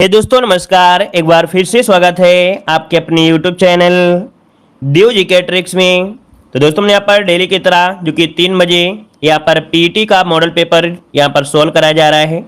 हे दोस्तों नमस्कार, एक बार फिर से स्वागत है आपके अपने YouTube चैनल देव जीके ट्रिक्स में। तो दोस्तों हमने यहाँ पर डेली की तरह जो कि 3 बजे यहाँ पर पीटी का मॉडल पेपर यहाँ पर सोल्व कराया जा रहा है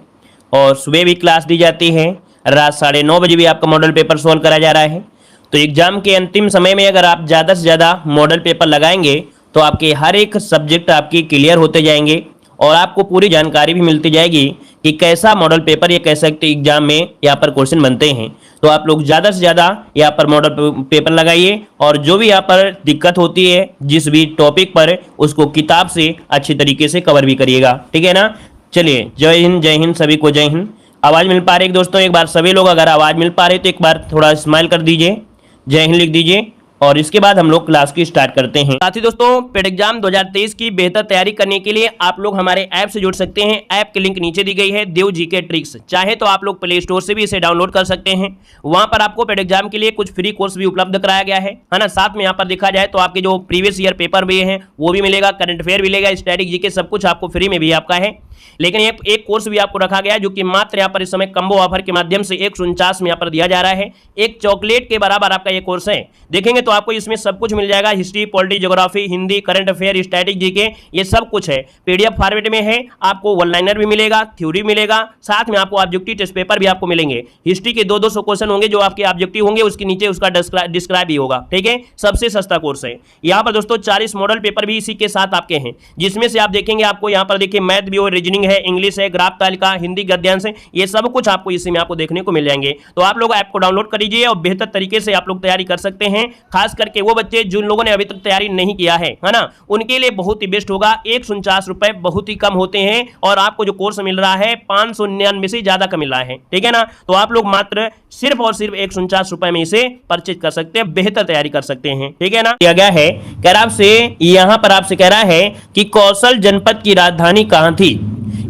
और सुबह भी क्लास दी जाती है, रात 9:30 बजे भी आपका मॉडल पेपर सोल्व कराया जा रहा है। तो एग्जाम के अंतिम समय में अगर आप ज़्यादा से ज़्यादा मॉडल पेपर लगाएंगे तो आपके हर एक सब्जेक्ट आपकी क्लियर होते जाएंगे और आपको पूरी जानकारी भी मिलती जाएगी कि कैसा मॉडल पेपर या कैसे एग्जाम में यहाँ पर क्वेश्चन बनते हैं। तो आप लोग ज़्यादा से ज़्यादा यहाँ पर मॉडल पेपर लगाइए और जो भी यहाँ पर दिक्कत होती है जिस भी टॉपिक पर उसको किताब से अच्छी तरीके से कवर भी करिएगा, ठीक है ना। चलिए, जय हिंद सभी को, जय हिंद। आवाज़ मिल पा रही है दोस्तों? एक बार सभी लोग अगर आवाज़ मिल पा रही तो एक बार थोड़ा स्माइल कर दीजिए, जय हिंद लिख दीजिए और इसके बाद हम लोग क्लास की स्टार्ट करते हैं। साथ ही दोस्तों पेड एग्जाम 2023 की बेहतर तैयारी करने के लिए आप लोग हमारे ऐप से जुड़ सकते हैं। ऐप की लिंक नीचे दी गई है, देव जीके ट्रिक्स। चाहे तो आप लोग प्ले स्टोर से भी इसे डाउनलोड कर सकते हैं। वहां पर आपको पेड एग्जाम के लिए कुछ फ्री कोर्स भी उपलब्ध कराया गया है ना। साथ में यहाँ पर देखा जाए तो आपके जो प्रीवियस ईयर पेपर भी हैं वो भी मिलेगा, करंट अफेयर मिलेगा, स्टैटिक जीके, सब कुछ आपको फ्री में भी आपका है। लेकिन एक कोर्स भी आपको रखा गया है जो कि मात्र यहाँ पर इस समय कम्बो ऑफर के माध्यम से 149 में यहाँ पर दिया जा रहा है। एक चॉकलेट के बराबर आपका ये कोर्स है। देखेंगे तो आपको इसमें सब कुछ मिल जाएगा, history, polity, geography, Hindi, current affair, static GK, ये सब कुछ है। पीडीएफ फॉर्मेट में है, आपको वन लाइनर भी मिलेगा, थ्योरी मिलेगा, साथ में आपको ऑब्जेक्टिव टेस्ट पेपर भी आपको मिलेंगे। हिस्ट्री के 200 क्वेश्चन होंगे जो आपके ऑब्जेक्टिव होंगे, उसके नीचे उसका डिस्क्राइब भी होगा, ठीक है। सबसे सस्ता कोर्स है। यहाँ पर दोस्तों 40 मॉडल पेपर भी इसी के साथ आपके हैं, जिसमें से आप देखेंगे आपको यहाँ पर देखिए मैथ भी हो, रीजनिंग है, इंग्लिश है, ग्राफ तालिका, हिंदी गद्यांश है, ये सब कुछ आपको इसी में आपको देखने को मिल जाएंगे। तो आप लोग ऐप को डाउनलोड कर लीजिए और बेहतर तरीके से आप लोग तैयारी कर सकते हैं। खास करके वो बच्चे जिन लोगों ने अभी तक तैयारी नहीं किया है ना, उनके लिए बहुत ही बेस्ट होगा। 149 रुपए बहुत ही कम होते हैं और आपको जो कोर्स मिल रहा है 599 से ज्यादा का मिल रहा है, ठीक है ना। तो आप लोग मात्र सिर्फ और सिर्फ 149 रुपए में इसे परचेज कर सकते हैं, बेहतर तैयारी कर सकते हैं, ठीक है ना। दिया गया है, कह रहा आपसे, यहां पर आपसे कह रहा है कि कौशल जनपद की राजधानी कहां थी।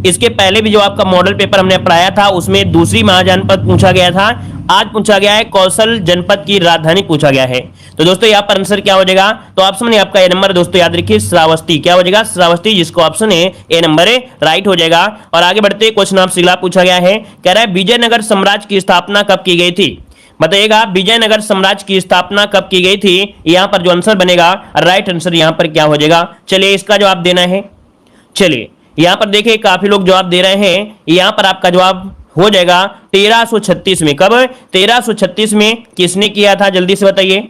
इसके पहले भी जो आपका मॉडल पेपर हमने पढ़ाया था उसमें दूसरी महाजनपद पूछा गया था, आज पूछा गया है कौशल जनपद की राजधानी पूछा गया है। तो दोस्तों यहाँ पर आंसर क्या हो जाएगा? तो ऑप्शन में आपका ए नंबर दोस्तों याद रखिए, श्रावस्ती। क्या हो जाएगा? श्रावस्ती, जिसको ऑप्शन है ए नंबर राइट हो जाएगा। और आगे बढ़ते क्वेश्चन आपसे अगला पूछा गया है, कह रहा है विजयनगर साम्राज्य की स्थापना कब की गई थी। बताइएगा विजयनगर साम्राज्य की स्थापना कब की गई थी। यहाँ पर जो आंसर बनेगा, राइट आंसर यहाँ पर क्या हो जाएगा? चलिए इसका जवाब देना है। चलिए यहाँ पर देखिए काफी लोग जवाब दे रहे हैं। यहाँ पर आपका जवाब हो जाएगा 1336 में। कब? 1336 में किसने किया था, जल्दी से बताइए।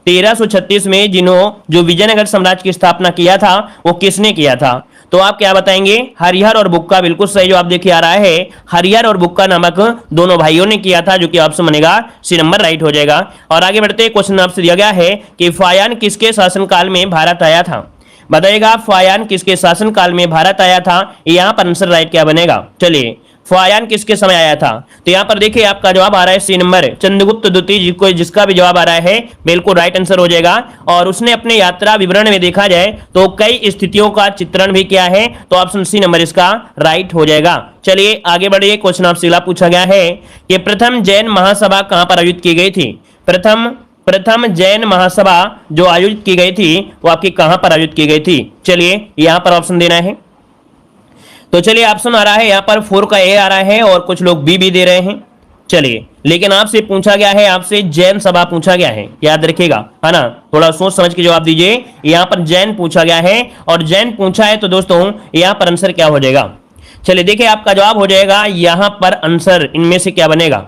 1336 में जो विजयनगर साम्राज्य की स्थापना किया था वो किसने किया था? तो आप क्या बताएंगे? हरिहर और बुक्का। बिल्कुल सही जवाब देखिए आ रहा है, हरिहर और बुक्का नामक दोनों भाइयों ने किया था, जो कि ऑप्शन बनेगा सी नंबर राइट हो जाएगा। और आगे बढ़ते क्वेश्चन आपसे दिया गया है कि फायान किसके शासनकाल में भारत आया था। बताइएगा फायान किसके शासनकाल में भारत आया था। यहाँ पर आंसर राइट क्या बनेगा? चलिए फायान किसके समय आया था? तो यहाँ पर देखिए आपका जवाब आ रहा है सी नंबर, चंद्रगुप्त द्वितीय, जिसका भी जवाब आ रहा है बिल्कुल राइट आंसर हो जाएगा। और उसने अपने यात्रा विवरण में देखा जाए तो कई स्थितियों का चित्रण भी किया है, तो ऑप्शन सी नंबर इसका राइट हो जाएगा। चलिए आगे बढ़िए, क्वेश्चन आपसे अगला पूछा गया है कि प्रथम जैन महासभा कहां पर आयोजित की गई थी। प्रथम जैन महासभा जो आयोजित की गई थी वो आपकी कहां पर आयोजित की गई थी। चलिए यहां पर ऑप्शन देना है। तो चलिए ऑप्शन आ रहा है यहाँ पर 4 का ए आ रहा है और कुछ लोग बी भी दे रहे हैं। चलिए लेकिन आपसे पूछा गया है, आपसे जैन सभा पूछा गया है, याद रखिएगा, है ना। थोड़ा सोच समझ के जवाब दीजिए। यहाँ पर जैन पूछा गया है और जैन पूछा है तो दोस्तों यहाँ पर आंसर क्या हो जाएगा? चलिए देखिए आपका जवाब हो जाएगा यहाँ पर आंसर इनमें से क्या बनेगा?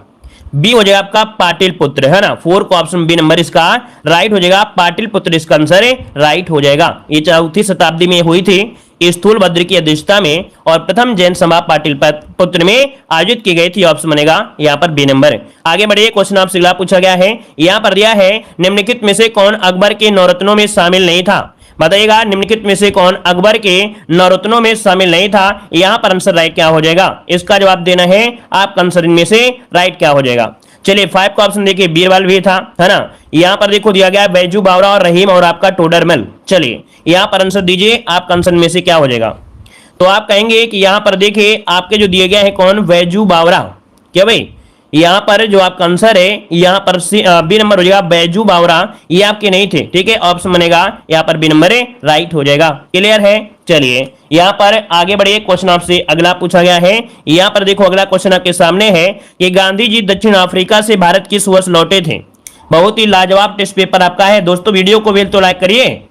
बी हो जाएगा आपका पाटिलपुत्र, है ना। 4 को ऑप्शन बी नंबर इसका राइट हो जाएगा, पाटिलपुत्र इसका आंसर राइट हो जाएगा। ये 4वीं शताब्दी में हुई थी स्थूलभद्र की अध्यक्षता में और प्रथम जैन सभा पाटिलपुत्र में आयोजित की गई थी, ऑप्शन बनेगा यहाँ पर बी नंबर। आगे बढ़िए, क्वेश्चन आपसे अगला पूछा गया है, यहाँ पर दिया है निम्नलिखित में से कौन अकबर के नवरत्नों में शामिल नहीं था। बताइएगा निम्नलिखित में से कौन अकबर के नवरत्नों में शामिल नहीं था। यहाँ पर आंसर राइट क्या हो जाएगा? इसका जवाब देना है, आपका आंसर इनमें से राइट क्या हो जाएगा? चलिए 5 का ऑप्शन देखिए बीरबल भी था, है ना। यहाँ पर देखो दिया गया बैजू बावरा और रहीम और आपका टोडरमल। चलिए यहाँ पर आंसर दीजिए, आपका आंसर में से क्या हो जाएगा? तो आप कहेंगे कि यहाँ पर देखिए आपके जो दिए गए हैं कौन, बैजू बावरा। क्या भाई यहाँ पर जो आपका आंसर है यहाँ पर बी नंबर हो जाएगा, बैजू बावरा, ये आपके नहीं थे, ठीक है। ऑप्शन बनेगा यहाँ पर बी नंबर राइट हो जाएगा। क्लियर है? चलिए यहाँ पर आगे बढ़िए, क्वेश्चन आपसे अगला पूछा गया है। यहाँ पर देखो अगला क्वेश्चन आपके सामने है कि गांधी जी दक्षिण अफ्रीका से भारत किस वर्ष लौटे थे। बहुत ही लाजवाब टेस्ट पेपर आपका है दोस्तों। वीडियो को तो लाइक करिए,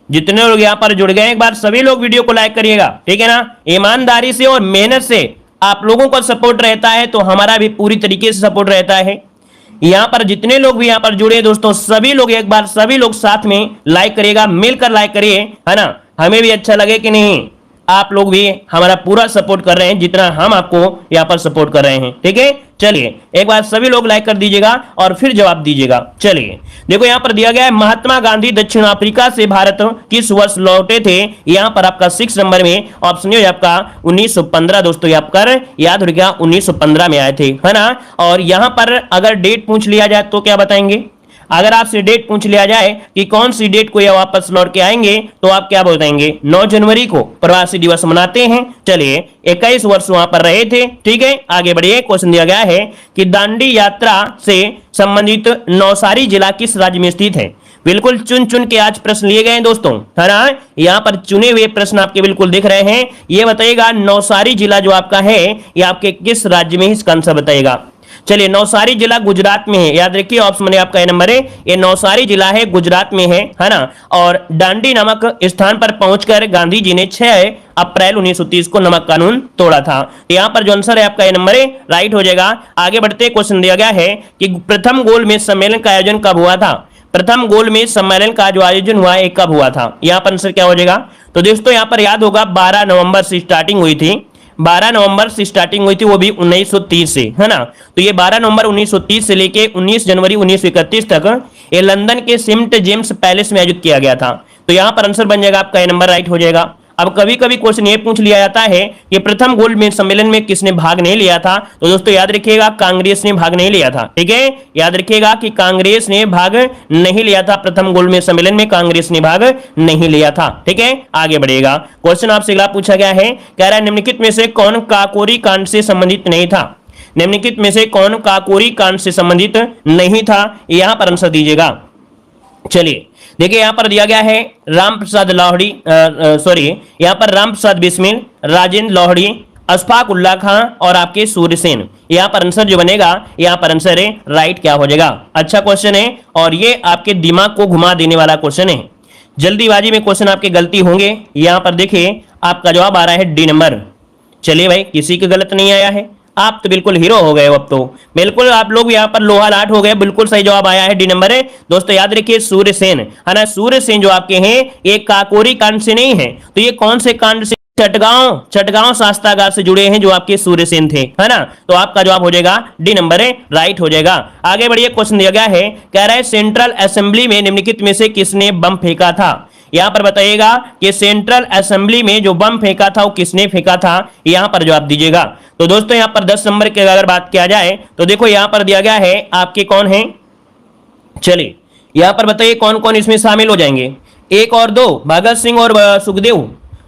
जितने लोग यहाँ पर जुड़ गए एक बार सभी लोग वीडियो को लाइक करिएगा, ठीक है ना। ईमानदारी से और मेहनत से आप लोगों को सपोर्ट रहता है तो हमारा भी पूरी तरीके से सपोर्ट रहता है। यहाँ पर जितने लोग भी यहाँ पर जुड़े दोस्तों, सभी लोग एक बार सभी लोग साथ में लाइक करिएगा, मिलकर लाइक करिए, है ना। हमें भी अच्छा लगे कि नहीं, आप लोग भी हमारा पूरा सपोर्ट कर रहे हैं जितना हम आपको यहाँ पर सपोर्ट कर रहे हैं, ठीक है। चलिए एक बार सभी लोग लाइक कर दीजिएगा और फिर जवाब दीजिएगा। चलिए देखो यहाँ पर दिया गया है महात्मा गांधी दक्षिण अफ्रीका से भारत किस वर्ष लौटे थे। यहाँ पर आपका 6 नंबर में ऑप्शन है आपका 1915 दोस्तों, यहाँ पर याद रखिएगा 1915 में आए थे, है ना। और यहाँ पर अगर डेट पूछ लिया जाए तो क्या बताएंगे। अगर आपसे डेट पूछ लिया जाए कि कौन सी डेट को ये वापस लौट के आएंगे तो आप क्या बताएंगे। 9 जनवरी को प्रवासी दिवस मनाते हैं। चलिए 21 वर्ष वहां पर रहे थे, ठीक है। आगे बढ़िए, क्वेश्चन दिया गया है कि दांडी यात्रा से संबंधित नौसारी जिला किस राज्य में स्थित है। बिल्कुल चुन चुन के आज प्रश्न लिए गए हैं दोस्तों, है ना। यहाँ पर चुने हुए प्रश्न आपके बिल्कुल दिख रहे हैं। ये बताइएगा नौसारी जिला जो आपका है ये आपके किस राज्य में, इसका आंसर बताइएगा। चलिए नौसारी जिला गुजरात में है, याद रखिए ऑप्शन में आपका नंबर है। ये नौसारी जिला है, गुजरात में है ना। और दांडी नामक स्थान पर पहुंचकर गांधी जी ने 6 अप्रैल 1930 को नमक कानून तोड़ा था। यहाँ पर जो आंसर है आपका नंबर है, राइट हो जाएगा। आगे बढ़ते क्वेश्चन दिया गया है कि प्रथम गोलमेज सम्मेलन का आयोजन कब हुआ था। प्रथम गोलमेज सम्मेलन का जो आयोजन हुआ है कब हुआ था। यहाँ पर आंसर क्या हो जाएगा। तो दोस्तों यहाँ पर याद होगा 12 नवंबर से स्टार्टिंग हुई थी, 12 नवंबर से स्टार्टिंग हुई थी, वो भी 1930 से, है ना। तो ये 12 नवंबर 1930 से लेके 19 जनवरी 1931 तक ये लंदन के सेंट जेम्स पैलेस में आयोजित किया गया था। तो यहाँ पर आंसर बन जाएगा आपका नंबर, राइट हो जाएगा। अब कभी कभी क्वेश्चन ये पूछ लिया जाता है कि प्रथम गोलमेज सम्मेलन में किसने भाग नहीं लिया था। तो दोस्तों याद रखिएगा कांग्रेस ने भाग नहीं लिया था, ठीक है। याद रखिएगा कि कांग्रेस ने भाग नहीं लिया था, प्रथम गोलमेज सम्मेलन में कांग्रेस ने भाग नहीं लिया था, ठीक है। आगे बढ़िएगा, क्वेश्चन आपसे अगला पूछा गया है, कह रहा है निम्नलिखित में से कौन काकोरी कांड से संबंधित नहीं था। निम्नलिखित में से कौन काकोरी कांड से संबंधित नहीं था, यहां पर आंसर दीजिएगा। चलिए देखिए यहाँ पर दिया गया है राम प्रसाद लाहड़ी, यहाँ पर राम प्रसाद बिस्मिल, राजेंद्र लाहड़ी, अशफाक उल्ला खां और आपके सूर्यसेन। यहाँ पर आंसर जो बनेगा, यहाँ पर आंसर है राइट क्या हो जाएगा। अच्छा क्वेश्चन है और ये आपके दिमाग को घुमा देने वाला क्वेश्चन है। जल्दीबाजी में क्वेश्चन आपके गलती होंगे। यहाँ पर देखिए आपका जवाब आ रहा है डी नंबर। चलिए भाई किसी का गलत नहीं आया है, आप तो बिल्कुल हीरो हो गए। अब तो बिल्कुल आप लोग यहाँ पर लोहा लाट हो गए। बिल्कुल सही जवाब आया है डी नंबर है दोस्तों। याद रखिए सूर्यसेन, है ना। सूर्यसेन जो आपके हैं ये काकोरी कांड से नहीं है, तो ये कौन से कांड से, चटगांव शास्त्रागार से जुड़े हैं जो आपके सूर्यसेन थे, है ना। तो आपका जवाब हो जाएगा डी नंबर है, राइट हो जाएगा। आगे बढ़िए, क्वेश्चन दिया गया है, कह रहा है सेंट्रल असेंबली में निम्नलिखित में से किसने बम फेंका था। यहां पर बताइएगा कि सेंट्रल असेंबली में जो बम फेंका था वो किसने फेंका था, यहां पर जवाब दीजिएगा। तो दोस्तों यहां पर 10 नंबर की अगर बात किया जाए तो देखो यहां पर दिया गया है आपके कौन है। चलिए यहां पर बताइए कौन कौन इसमें शामिल हो जाएंगे। 1 और 2 भगत सिंह और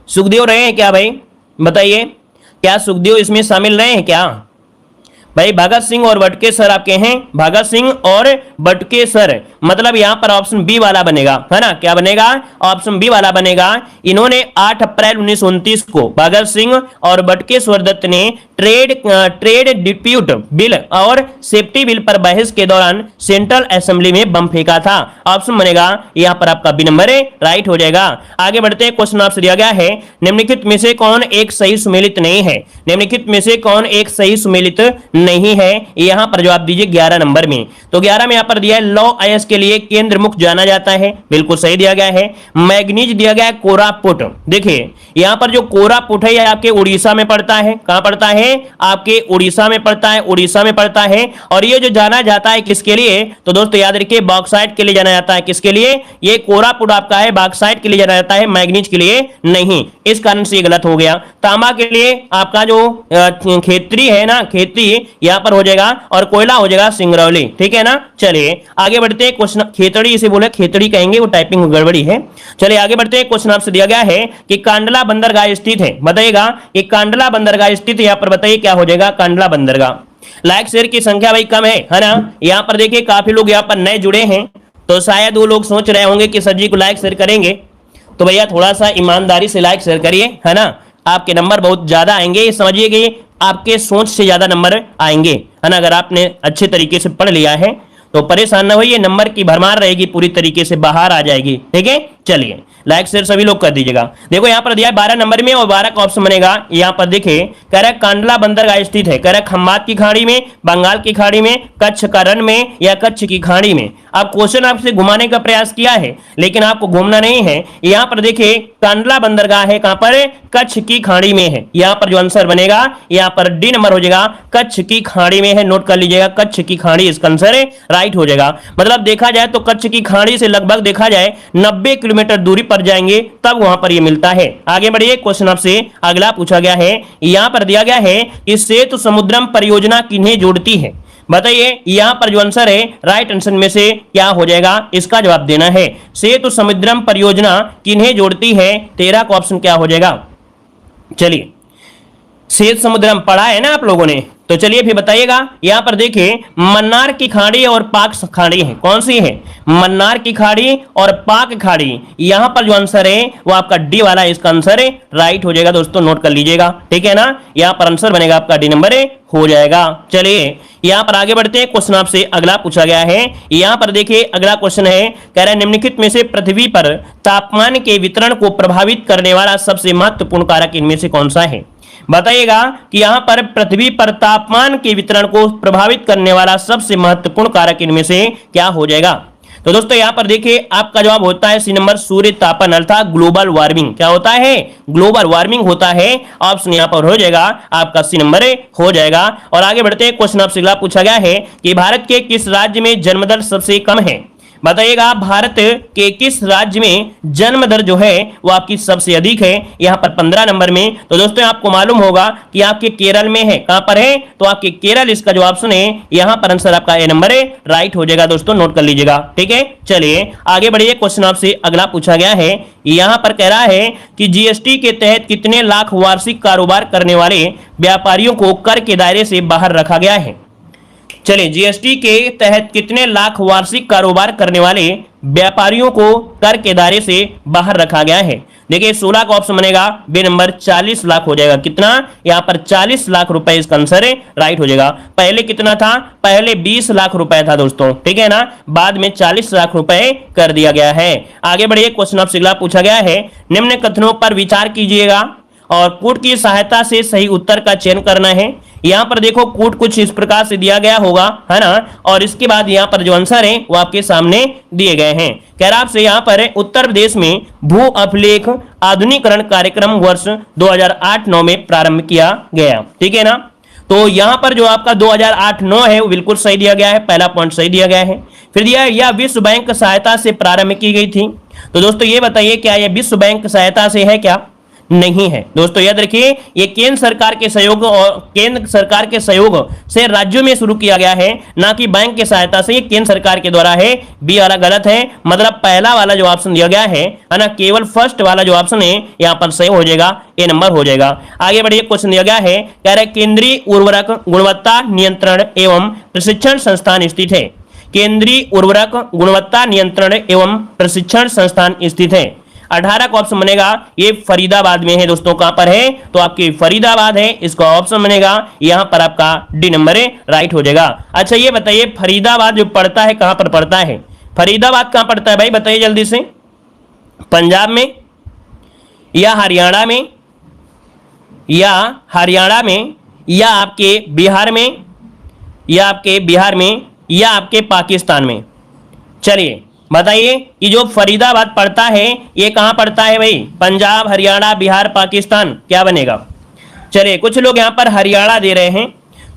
सुखदेव रहे हैं क्या भाई, बताइए क्या सुखदेव इसमें शामिल रहे हैं क्या। भाई भगत सिंह और बटुकेसर आपके हैं, भगत सिंह और बटुकेसर, मतलब यहां पर ऑप्शन बी वाला बनेगा, है ना। क्या बनेगा, ऑप्शन बी वाला बनेगा। इन्होंने 8 अप्रैल 1929 को भगत सिंह और बटुकेश्वर दत्त ने ट्रेड डिप्यूट बिल और सेफ्टी बिल पर बहस के दौरान सेंट्रल असेंबली में बम फेंका था। ऑप्शन बनेगा यहां पर आपका बी नंबर है, राइट हो जाएगा। आगे बढ़ते हैं, क्वेश्चन आपसे दिया गया है निम्नलिखित में से कौन एक सही सुमेलित नहीं है। निम्नलिखित में से कौन एक सही सुमेलित नहीं है, यहां पर जवाब दीजिए 11 नंबर में। तो 11 में यहां पर दिया है लौ अयस्क के लिए केंद्र मुख जाना जाता है, बिल्कुल सही दिया गया है। मैग्नीज दिया गया है कोरापुट। देखिए यहां पर जो कोरापुट है यह आपके उड़ीसा में पड़ता है। कहां पड़ता है, आपके उड़ीसा में पड़ता है, उड़ीसा में पड़ता है। और ये जो जाना जाता है किसके लिए, तो दोस्तों याद रखिए बॉक्साइट के लिए जाना जाता है। किसके लिए, ये कोरापुट आपका है बॉक्साइट के लिए जाना जाता है, मैग्नीज के लिए नहीं। इस कारण से गलत हो गया। तांबा के लिए आपका जो खेतरी है ना, खेती यहां पर हो जाएगा और कोयला हो जाएगा सिंगरौली, ठीक है ना। चलिए आगे बढ़ते हैं, क्वेश्चन खेतड़ी इसे बोले खेतड़ी कहेंगे, वो टाइपिंग गड़बड़ी है। चलिए आगे बढ़ते हैं, क्वेश्चन आपसे दिया गया है कि कांडला बंदरगाह स्थित है, बताइएगा कि कांडला बंदरगाह स्थित यहां पर बताइए क्या हो जाएगा कांडला बंदरगाह। लाइक शेयर की संख्या भाई कम है ना। यहां पर देखिए काफी लोग यहां पर नए जुड़े हैं, तो शायद वो लोग सोच रहे होंगे कि सर जी को लाइक शेयर करेंगे, तो भैया थोड़ा सा ईमानदारी से लाइक शेयर करिए, है ना। आपके नंबर बहुत ज्यादा आएंगे, ये समझिए कि आपके सोच से ज्यादा नंबर आएंगे, है ना। अगर आपने अच्छे तरीके से पढ़ लिया है तो परेशान ना होइए, नंबर की भरमार रहेगी, पूरी तरीके से बाहर आ जाएगी, ठीक है। चलिए लाइक शेयर सभी लोग कर दीजिएगा। देखो यहाँ पर दिया है 12 नंबर में और 12 का ऑप्शन बनेगा। यहाँ पर देखिए कह रहा है कांडला बंदरगाह स्थित है, कह रहा है खंबात की खाड़ी में, बंगाल की खाड़ी में, कच्छ का रण में या कच्छ की खाड़ी में। अब क्वेश्चन आपसे घुमाने का प्रयास किया है लेकिन आपको घूमना नहीं है। यहाँ पर देखिए कांडला बंदरगाह है कहां पर है, कच्छ की खाड़ी में है। यहाँ पर जो आंसर बनेगा यहाँ पर डी नंबर हो जाएगा, कच्छ की खाड़ी में है। नोट कर लीजिएगा, कच्छ की खाड़ी इसका आंसर राइट हो जाएगा। मतलब देखा जाए तो कच्छ की खाड़ी से लगभग देखा जाए 90 किलोमीटर दूरी पर जाएंगे तब वहां पर ये मिलता है। आगे बढ़िए, क्वेश्चन आपसे अगला पूछा गया है। यहाँ पर दिया गया है कि सेतु समुद्रम परियोजना किन्हें जोड़ती है। बताइए यहाँ पर जो आंसर है राइट आंसर में से क्या हो जाएगा, इसका जवाब देना है। सेतु समुद्रम परियोजना किन्हें जोड़ती है, 13 का ऑप्शन क्या हो जाएगा। चलिए सेतु समुद्रम पढ़ा है ना आप लोगों ने, तो चलिए फिर बताइएगा। यहां पर देखिए मन्नार की खाड़ी और पाक खाड़ी है, कौन सी है, मन्नार की खाड़ी और पाक खाड़ी। यहां पर जो आंसर है वो आपका डी वाला, इसका आंसर राइट हो जाएगा दोस्तों, नोट कर लीजिएगा, ठीक है ना। यहां पर आंसर बनेगा आपका डी नंबर हो जाएगा। चलिए यहां पर आगे बढ़ते हैं, क्वेश्चन आपसे अगला पूछा गया है। यहां पर देखिए अगला क्वेश्चन है, कह रहा है निम्नलिखित में से पृथ्वी पर तापमान के वितरण को प्रभावित करने वाला सबसे महत्वपूर्ण कारक इनमें से कौन सा है। बताइएगा कि यहां पर पृथ्वी पर तापमान के वितरण को प्रभावित करने वाला सबसे महत्वपूर्ण कारक इनमें से क्या हो जाएगा। तो दोस्तों यहां पर देखिए आपका जवाब होता है सी नंबर, सूर्य तापन अर्थात ग्लोबल वार्मिंग। क्या होता है, ग्लोबल वार्मिंग होता है। ऑप्शन यहां पर हो जाएगा आपका सी नंबर हो जाएगा। और आगे बढ़ते हैं, क्वेश्चन आपसे अगला पूछा गया है कि भारत के किस राज्य में जन्म दर सबसे कम है। बताइएगा भारत के किस राज्य में जन्म दर जो है वो आपकी सबसे अधिक है, यहां पर 15 नंबर में। तो दोस्तों आपको मालूम होगा कि आपके केरल में है, कहां पर है, तो आपके केरल इसका जो ऑप्शन है यहां पर आंसर आपका ए नंबर राइट हो जाएगा दोस्तों, नोट कर लीजिएगा, ठीक है। चलिए आगे बढ़िए, क्वेश्चन आपसे अगला पूछा गया है। यहां पर कह रहा है कि जीएसटी के तहत कितने लाख वार्षिक कारोबार करने वाले व्यापारियों को कर के दायरे से बाहर रखा गया है। चलिए जीएसटी के तहत कितने लाख वार्षिक कारोबार करने वाले व्यापारियों को कर के दायरे से बाहर रखा गया है। देखिए 16 का ऑप्शन बनेगा, बी नंबर 40 लाख हो जाएगा। कितना, यहां पर 40 लाख रुपए इसका आंसर राइट हो जाएगा। पहले कितना था, पहले 20 लाख रुपए था दोस्तों, ठीक है ना, बाद में 40 लाख रुपए कर दिया गया है। आगे बढ़िए, क्वेश्चन आपसे अगला पूछा गया है, निम्न कथनों पर विचार कीजिएगा और कूट की सहायता से सही उत्तर का चयन करना है। यहां पर देखो कूट कुछ इस प्रकार से दिया गया होगा, है ना, और इसके बाद यहां पर जो आंसर है वो आपके सामने दिए गए हैं। कह रहा आपसे यहां पर उत्तर प्रदेश में भू अभिलेख आधुनिकरण कार्यक्रम वर्ष 2008-9 में प्रारंभ किया गया, ठीक है ना। तो यहां पर जो आपका 2008-9 है वो बिल्कुल सही दिया गया है, पहला पॉइंट सही दिया गया है। फिर दिया यह विश्व बैंक सहायता से प्रारंभ की गई थी। तो दोस्तों ये बताइए क्या यह विश्व बैंक सहायता से है क्या, नहीं है दोस्तों। याद रखिए ये केंद्र सरकार के सहयोग और केंद्र सरकार के सहयोग से राज्यों में शुरू किया गया है, ना कि बैंक की सहायता से। ये केंद्र सरकार के द्वारा है, बी वाला गलत है। मतलब पहला वाला जो ऑप्शन दिया गया है ना, केवल फर्स्ट वाला जो ऑप्शन है यहाँ पर सही हो जाएगा, ए नंबर हो जाएगा। आगे बढ़िए, क्वेश्चन दिया गया है, कह रहा है केंद्रीय उर्वरक गुणवत्ता नियंत्रण एवं प्रशिक्षण संस्थान स्थित है। केंद्रीय उर्वरक गुणवत्ता नियंत्रण एवं प्रशिक्षण संस्थान स्थित है। 18 का ऑप्शन बनेगा, ये फरीदाबाद में है दोस्तों। कहां पर है, तो आपकी फरीदाबाद है, इसका ऑप्शन बनेगा यहां पर आपका डी नंबर राइट हो जाएगा। अच्छा ये बताइए फरीदाबाद जो पड़ता है कहां पर पड़ता है, फरीदाबाद कहां पड़ता है भाई बताइए जल्दी से, पंजाब में या हरियाणा में या हरियाणा में या आपके बिहार में या आपके बिहार में या आपके पाकिस्तान में। चलिए बताइए कि जो फरीदाबाद पड़ता है ये कहां पड़ता है भाई, पंजाब, हरियाणा, बिहार, पाकिस्तान, क्या बनेगा। चलिए कुछ लोग यहां पर हरियाणा दे रहे हैं,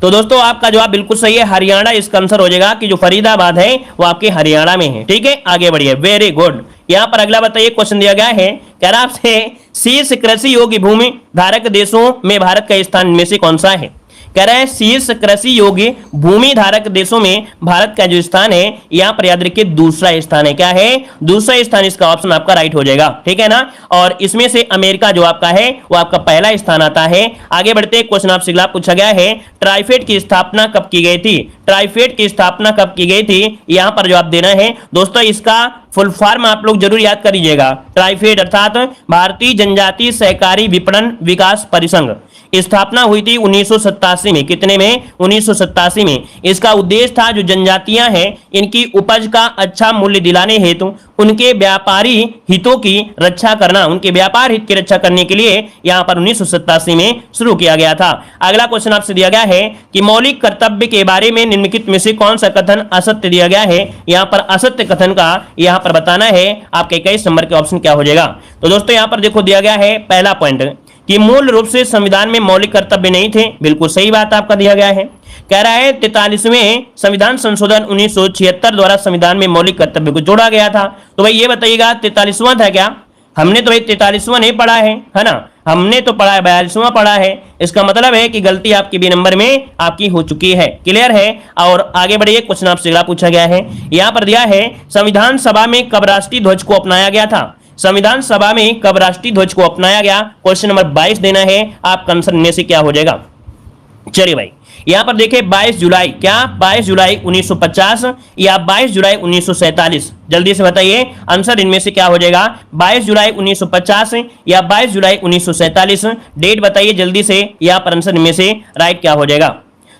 तो दोस्तों आपका जवाब बिल्कुल सही है, हरियाणा इसका आंसर हो जाएगा कि जो फरीदाबाद है वो आपके हरियाणा में है, ठीक है। आगे बढ़िए, वेरी गुड। यहां पर अगला बताइए, क्वेश्चन दिया गया है, कह रहा आपसे शीर्ष कृषि योग्य भूमि धारक देशों में भारत का स्थान में से कौन सा है। कह रहा है शीर्ष कृषि योग्य भूमि धारक देशों में भारत का जो स्थान है यहां पर याद रखिए दूसरा स्थान है। क्या है? दूसरा स्थान। इसका ऑप्शन आपका राइट हो जाएगा, ठीक है ना। और इसमें से अमेरिका जो आपका है वो आपका पहला स्थान आता है। आगे बढ़ते क्वेश्चन आपसे अगला पूछा गया है ट्राइफेड की स्थापना कब की गई थी? ट्राइफेड की स्थापना कब की गई थी यहां पर जवाब देना है दोस्तों। इसका फुल फॉर्म आप लोग जरूर याद कर लीजिएगा। ट्राइफेड अर्थात भारतीय जनजातीय सहकारी विपणन विकास परिसंघ। स्थापना हुई थी 1987 में। कितने में? 1987 में। इसका उद्देश्य था जो जनजातियां हैं इनकी उपज का अच्छा मूल्य दिलाने हेतु उनके व्यापारी हितों की रक्षा करना, उनके व्यापार हित की रक्षा करने के लिए यहां पर 1987 में शुरू किया गया था। अगला क्वेश्चन आपसे दिया गया है कि मौलिक कर्तव्य के बारे में निम्नलिखित में से कौन सा कथन असत्य दिया गया है? यहां पर असत्य कथन का यहां पर बताना है। आपके 21 नंबर के ऑप्शन क्या हो जाएगा? तो दोस्तों यहां पर देखो दिया गया है पहला पॉइंट कि मूल रूप से संविधान में मौलिक कर्तव्य नहीं थे। बिल्कुल सही बात आपका दिया गया है। कह रहा है 43वें संविधान संशोधन 1976 द्वारा संविधान में मौलिक कर्तव्य को जोड़ा गया था। तो भाई ये बताइएगा 43वां था क्या? हमने तो भाई 43वां नहीं पढ़ा है ना, हमने तो पढ़ा है 42वां पढ़ा है। इसका मतलब है कि गलती आपकी बी नंबर में आपकी हो चुकी है। क्लियर है? और आगे बढ़िए क्वेश्चन आपसे अगला पूछा गया है। यहां पर दिया है संविधान सभा में कब राष्ट्रीय ध्वज को अपनाया गया था? संविधान सभा में कब राष्ट्रीय ध्वज को अपनाया गया? क्वेश्चन नंबर 22 देना है। आपका आंसर इनमें से क्या हो जाएगा? चलिए भाई यहां पर देखिए 22 जुलाई। क्या 22 जुलाई 1950 या 22 जुलाई 1947? जल्दी से बताइए आंसर इनमें से क्या हो जाएगा? 22 जुलाई 1950 या 22 जुलाई 1947? डेट बताइए जल्दी से। यहां पर आंसर इनमें से राइट क्या हो जाएगा?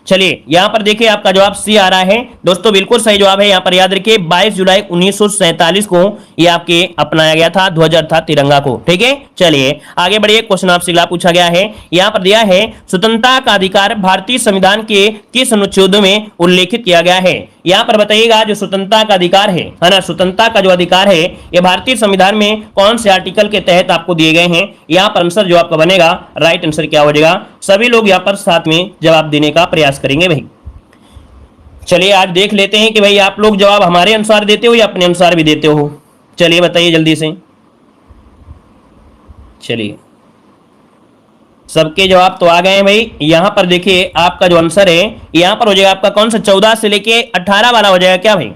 चलिए यहां पर देखिए आपका जवाब सी आ रहा है दोस्तों। बिल्कुल सही जवाब है। यहां पर याद रखिए 22 जुलाई 1947 को ये आपके अपनाया गया था ध्वज अर्थात तिरंगा को। ठीक है, चलिए आगे बढ़िए। क्वेश्चन आपसे अगला पूछा गया है। यहां पर दिया है स्वतंत्रता का अधिकार भारतीय संविधान के किस अनुच्छेद में उल्लेखित किया गया है? यहां पर बताइएगा जो स्वतंत्रता का अधिकार है ना, स्वतंत्रता का जो अधिकार है ये भारतीय संविधान में कौन से आर्टिकल के तहत आपको दिए गए हैं? यहां पर आंसर जो आपका बनेगा राइट आंसर क्या हो जाएगा? सभी लोग यहां पर साथ में जवाब देने का प्रयास करेंगे भाई। चलिए आज देख लेते हैं कि भाई आप लोग जवाब हमारे अनुसार देते हो या अपने अनुसार भी देते हो। चलिए बताइए जल्दी से। चलिए सबके जवाब तो आ गए हैं भाई। यहां पर देखिए आपका जो आंसर है यहां पर हो जाएगा आपका कौन सा 14 से लेके 18 वाला हो जाएगा क्या भाई?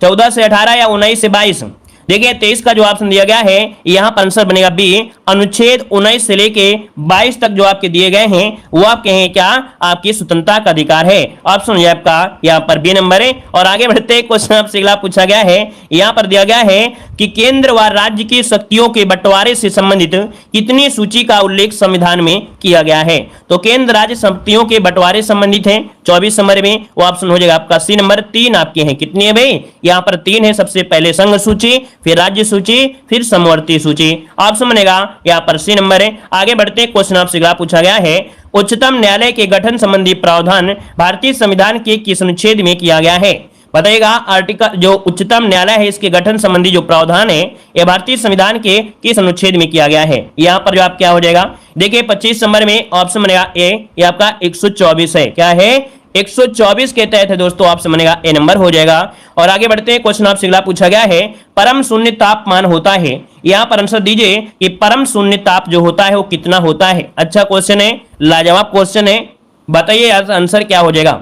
14 से 18 या 19 से 22? देखिए 23 का जो ऑप्शन दिया गया है यहां पर आंसर बनेगा बी। अनुच्छेद 19 से लेके 22 तक जो आपके दिए गए हैं वो आपके हैं क्या? आपकी स्वतंत्रता का अधिकार है। ऑप्शन है आपका यहां पर बी नंबर है। और आगे बढ़ते क्वेश्चन आपसे अगला पूछा गया है। यहां पर दिया गया है कि केंद्र व राज्य की शक्तियों के बंटवारे से संबंधित कितनी सूची का उल्लेख संविधान में किया गया है? तो केंद्र राज्य शक्तियों के बंटवारे संबंधित है 24 नंबर में। वो ऑप्शन हो जाएगा आपका सी नंबर। 3 आपके हैं। कितनी है भाई? यहां पर 3 है। सबसे पहले संघ सूची, फिर राज्य सूची, फिर समवर्ती सूची। ऑप्शन बनेगा यहां पर सी नंबर है। आगे बढ़ते क्वेश्चन आपसे अगला पूछा गया है। उच्चतम न्यायालय के गठन संबंधी प्रावधान भारतीय संविधान के किस अनुच्छेद में किया गया है? बताइएगा आर्टिकल जो उच्चतम न्यायालय है इसके गठन संबंधी जो प्रावधान है यह भारतीय संविधान के किस अनुच्छेद में किया गया है? यहां पर जो आप क्या हो जाएगा? देखिए 25 नंबर में ऑप्शन बनेगा ए। ये आपका 124 है। क्या है? 124 के तहत है दोस्तों। ऑप्शन बनेगा ए नंबर हो जाएगा। और आगे बढ़ते हैं क्वेश्चन आपसे अगला पूछा गया है। परम शून्य तापमान होता है। यहां पर आंसर दीजिए कि परम शून्य ताप जो होता है वो कितना होता है? अच्छा क्वेश्चन है, लाजवाब क्वेश्चन है। बताइए आंसर क्या हो जाएगा?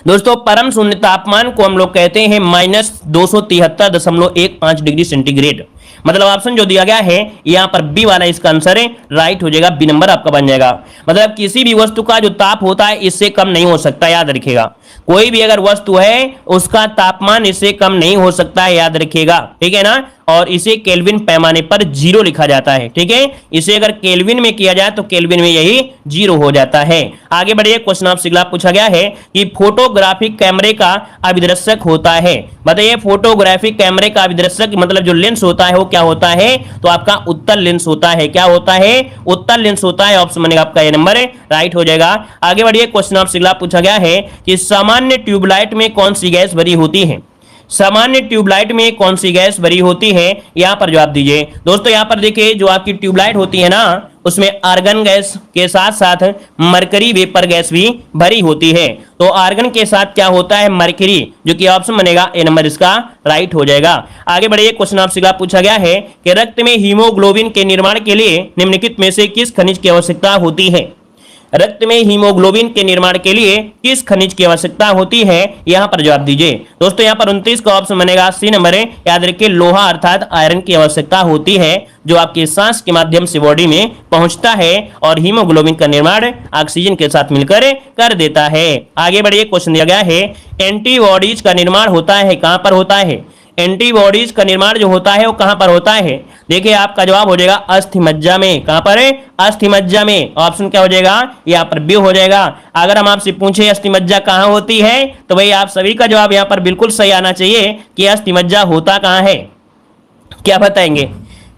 दोस्तों परम शून्य तापमान को हम लोग कहते हैं -273.15 डिग्री सेंटीग्रेड। मतलब ऑप्शन जो दिया गया है यहां पर बी वाला इसका आंसर है राइट हो जाएगा। बी नंबर आपका बन जाएगा। मतलब किसी भी वस्तु का जो ताप होता है इससे कम नहीं हो सकता, याद रखिएगा। कोई भी अगर वस्तु है उसका तापमान इससे कम नहीं हो सकता है, याद रखिएगा। ठीक है ना? और इसे केल्विन पैमाने पर 0 लिखा जाता है। ठीक है, इसे अगर केल्विन में किया जाए तो केल्विन में यही 0 हो जाता है। आगे बढ़िए क्वेश्चन आपसे अगला पूछा गया है कि फोटोग्राफिक कैमरे का अभिदर्शक होता है। बताइए फोटोग्राफिक कैमरे का अभिदर्शक मतलब जो लेंस होता है वो क्या होता है? तो आपका उत्तल लेंस होता है। क्या होता है? उत्तल लेंस होता है। ऑप्शन बनेगा आपका ये नंबर राइट हो जाएगा। आगे बढ़िए क्वेश्चन आपसे अगला पूछा गया है कि सामान्य ट्यूबलाइट में कौन सी गैस भरी होती है? सामान्य ट्यूबलाइट में कौन सी गैस भरी होती है? यहां पर जवाब दीजिए दोस्तों। यहां पर देखिए जो आपकी ट्यूबलाइट होती है ना उसमें आर्गन गैस के साथ साथ मरकरी वेपर गैस भी भरी होती है। तो आर्गन के साथ क्या होता है? मरकरी, जो कि ऑप्शन बनेगा ए नंबर इसका राइट हो जाएगा। आगे बढ़िए क्वेश्चन आपसे अगला पूछा गया है कि रक्त में हीमोग्लोबिन के निर्माण के लिए निम्नलिखित में से किस खनिज की आवश्यकता होती है? रक्त में हीमोग्लोबिन के निर्माण के लिए किस खनिज की आवश्यकता होती है, यहां पर जवाब दीजिए। दोस्तों यहां पर 29 का ऑप्शन बनेगा सी नंबर है। याद रखिए लोहा अर्थात आयरन की आवश्यकता होती है, जो आपके सांस के माध्यम से बॉडी में पहुंचता है और हीमोग्लोबिन का निर्माण ऑक्सीजन के साथ मिलकर कर देता है। आगे बढ़िए, क्वेश्चन दिया गया है एंटीबॉडीज का निर्माण होता है, कहां पर होता है? एंटीबॉडीज का निर्माण जो होता है वो कहां पर होता है? देखिए आपका जवाब हो जाएगा अस्थि मज्जा में। कहां पर है? अस्थि मज्जा में। ऑप्शन क्या हो जाएगा? यहाँ पर बी हो जाएगा। अगर हम आपसे पूछे अस्थि मज्जा कहां होती है, तो भाई आप सभी का जवाब यहाँ पर बिल्कुल सही आना चाहिए कि अस्थि मज्जा होता कहां है। क्या बताएंगे?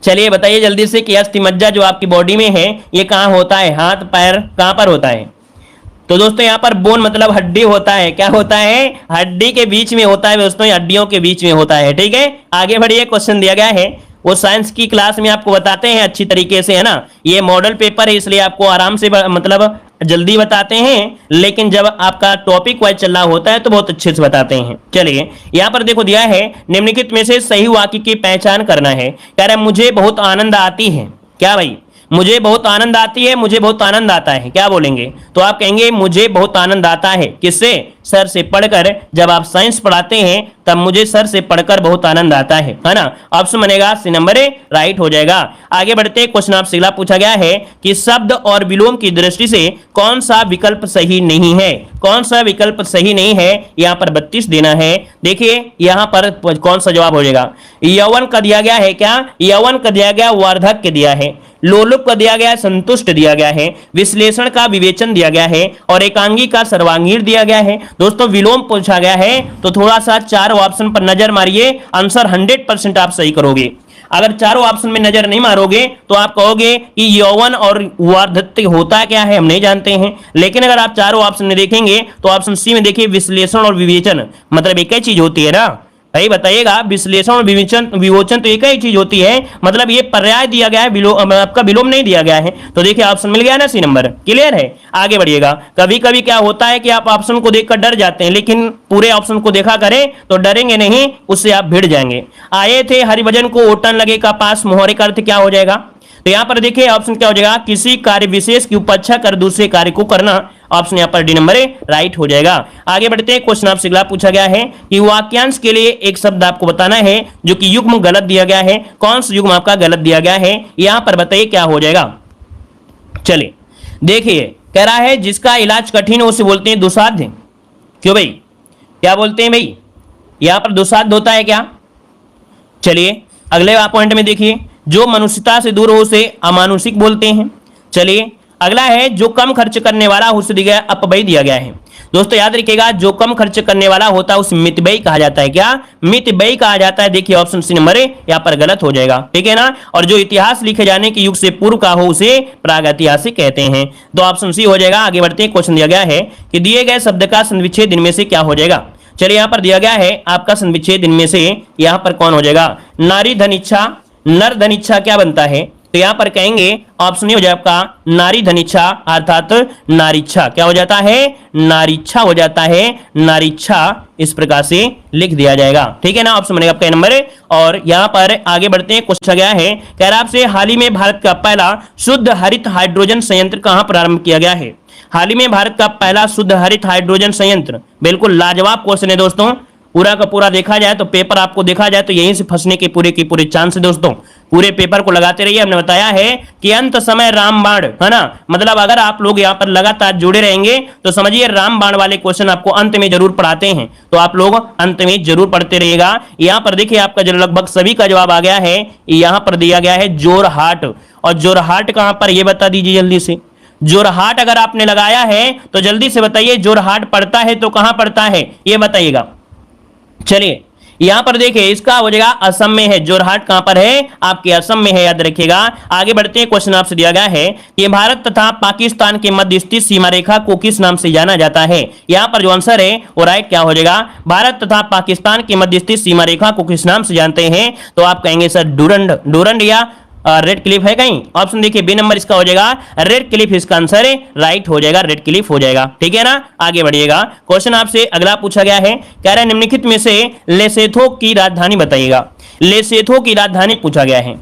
चलिए बताइए जल्दी से कि अस्थि मज्जा जो आपकी बॉडी में है ये कहां होता है? हाथ पैर कहां पर होता है? तो दोस्तों यहाँ पर बोन मतलब हड्डी होता है। क्या होता है? हड्डी के बीच में होता है दोस्तों, हड्डियों के बीच में होता है। ठीक है, आगे बढ़िए, क्वेश्चन दिया गया है वो साइंस की क्लास में आपको बताते हैं अच्छी तरीके से, है ना। ये मॉडल पेपर है इसलिए आपको आराम से मतलब जल्दी बताते हैं, लेकिन जब आपका टॉपिक वाइज चल रहा होता है तो बहुत अच्छे से बताते हैं। चलिए यहाँ पर देखो दिया है निम्नलिखित में से सही वाक्य की पहचान करना है। कह रहा है मुझे बहुत आनंद आती है। क्या भाई? मुझे बहुत आनंद आती है, मुझे बहुत आनंद आता है। क्या बोलेंगे? तो आप कहेंगे मुझे बहुत आनंद आता है। किससे? सर से पढ़कर। जब आप साइंस पढ़ाते हैं तब मुझे सर से पढ़कर बहुत आनंद आता है ना। ऑप्शन बनेगा सी नंबर ए, राइट हो जाएगा। आगे बढ़ते क्वेश्चन आपसे अगला पूछा गया है कि शब्द और विलोम की दृष्टि से कौन सा विकल्प सही नहीं है? कौन सा विकल्प सही नहीं है? यहाँ पर 32 देना है। देखिए यहाँ पर कौन सा जवाब हो जाएगा? यौवन का दिया गया है। क्या? यौवन का दिया गया, वार्धक्य दिया है, लोलुप का दिया गया, संतुष्ट दिया गया है, विश्लेषण का विवेचन दिया गया है और एकांगी का सर्वांगीण दिया गया है। दोस्तों विलोम पूछा गया है तो थोड़ा सा चार ऑप्शन पर नजर मारिए, आंसर 100% आप सही करोगे। अगर चारों ऑप्शन में नजर नहीं मारोगे तो आप कहोगे कि यौवन और वार्धक्य होता क्या है हम नहीं जानते हैं। लेकिन अगर आप चारों ऑप्शन में देखेंगे तो ऑप्शन सी में देखिए विश्लेषण और विवेचन, मतलब एक ही चीज होती है ना भाई, बताइएगा। विश्लेषण और विवेचन तो एक ही चीज होती है, मतलब ये पर्याय दिया गया है, आपका विलोम नहीं दिया गया है। तो देखिए ऑप्शन मिल गया ना, सी नंबर। क्लियर है? आगे बढ़िएगा। कभी कभी क्या होता है कि आप ऑप्शन को देखकर डर जाते हैं, लेकिन पूरे ऑप्शन को देखा करें तो डरेंगे नहीं, उससे आप भिड़ जाएंगे। आए थे हरिभजन को ओटन लगे का पास, मोहरे का अर्थ क्या हो जाएगा? तो यहाँ पर देखिए ऑप्शन क्या हो जाएगा? किसी कार्य विशेष की उपेक्षा कर दूसरे कार्य को करना। ऑप्शन यहाँ पर डी नंबर ए, राइट हो जाएगा। आगे बढ़ते हैं, क्वेश्चन आपसे अगला पूछा गया है कि वाक्यांश के लिए एक शब्द आपको बताना है जो कि युग्म गलत दिया गया है। कौन सा युग्म आपका गलत दिया गया है? यहाँ पर बताइए क्या हो जाएगा। चलिए देखिए, कह रहा है जिसका इलाज कठिन हो उसे बोलते हैं दुस्साध्य। क्यों भाई? क्या बोलते हैं भाई? यहाँ पर दुस्साध्य होता है क्या? चलिए अगले पॉइंट में देखिए, जो मनुष्यता से दूर हो उसे अमानुषिक बोलते हैं। चलिए अगला है जो कम खर्च करने वाला उसे दिया गया अपव्यय दिया गया है। दोस्तों याद रखिएगा जो कम खर्च करने वाला होता है उसे मितव्ययी कहा जाता है। क्या? मितव्ययी कहा जाता है। देखिए ऑप्शन सी नंबर ए यहाँ पर गलत हो जाएगा। ठीक है ना। और जो इतिहास लिखे जाने के युग से पूर्व का हो उसे प्रागैतिहासिक कहते हैं। तो ऑप्शन सी हो जाएगा। आगे बढ़ते हैं, क्वेश्चन दिया गया है कि दिए गए शब्द का संविच्छेद इनमें से क्या हो जाएगा? चलिए यहाँ पर दिया गया है आपका संविच्छेद इनमें से यहाँ पर कौन हो जाएगा? नारी धन इच्छा, नर धन इच्छा क्या बनता है? तो यहां पर कहेंगे ऑप्शन हो जाए आपका नारी धनिच्छा अर्थात नारीच्छा। क्या हो जाता है? नारीच्छा हो जाता है। नारीच्छा इस प्रकार से लिख दिया जाएगा। ठीक है ना। ऑप्शन बनेगा आपका नंबर। और यहां पर आगे बढ़ते हैं, पूछा गया है कह रहा आपसे हाल ही में भारत का पहला शुद्ध हरित हाइड्रोजन संयंत्र कहां प्रारंभ किया गया है? हाल ही में भारत का पहला शुद्ध हरित हाइड्रोजन संयंत्र। बिल्कुल लाजवाब क्वेश्चन है दोस्तों। पूरा का पूरा देखा जाए तो पेपर आपको देखा जाए तो यहीं से फंसने के पूरे चांस है दोस्तों। पूरे पेपर को लगाते रहिए। हमने बताया है कि अंत समय रामबाण, है ना। मतलब अगर आप लोग यहाँ पर लगातार जुड़े रहेंगे तो समझिए रामबाण वाले क्वेश्चन आपको अंत में जरूर पढ़ाते हैं, तो आप लोग अंत में जरूर पढ़ते रहिएगा। यहाँ पर देखिए आपका जो लगभग सभी का जवाब आ गया है। यहाँ पर दिया गया है जोरहाट। और जोरहाट कहां पर ये बता दीजिए जल्दी से। जोरहाट अगर आपने लगाया है तो जल्दी से बताइए जोरहाट पड़ता है तो कहां पड़ता है ये बताइएगा। चलिए यहां पर देखिए इसका हो जाएगा असम में है। जोरहाट कहां पर है? आपके असम में है, याद रखिएगा। आगे बढ़ते हैं, क्वेश्चन आपसे दिया गया है कि भारत तथा पाकिस्तान के मध्य स्थित सीमा रेखा को किस नाम से जाना जाता है? यहां पर जो आंसर है वो राइट क्या हो जाएगा? भारत तथा पाकिस्तान के मध्य स्थित सीमा रेखा को किस नाम से जानते हैं? तो आप कहेंगे सर डूरंड, डूरंड या रेड क्लिफ है कहीं? ऑप्शन देखिए बी नंबर इसका हो जाएगा रेड क्लिफ, इसका आंसर है राइट हो जाएगा, रेड क्लिफ हो जाएगा। ठीक है ना। आगे बढ़िएगा, क्वेश्चन आपसे अगला पूछा गया है, कह रहा है निम्नलिखित में से लेसेथो की राजधानी बताइएगा। लेसेथो की राजधानी पूछा गया है।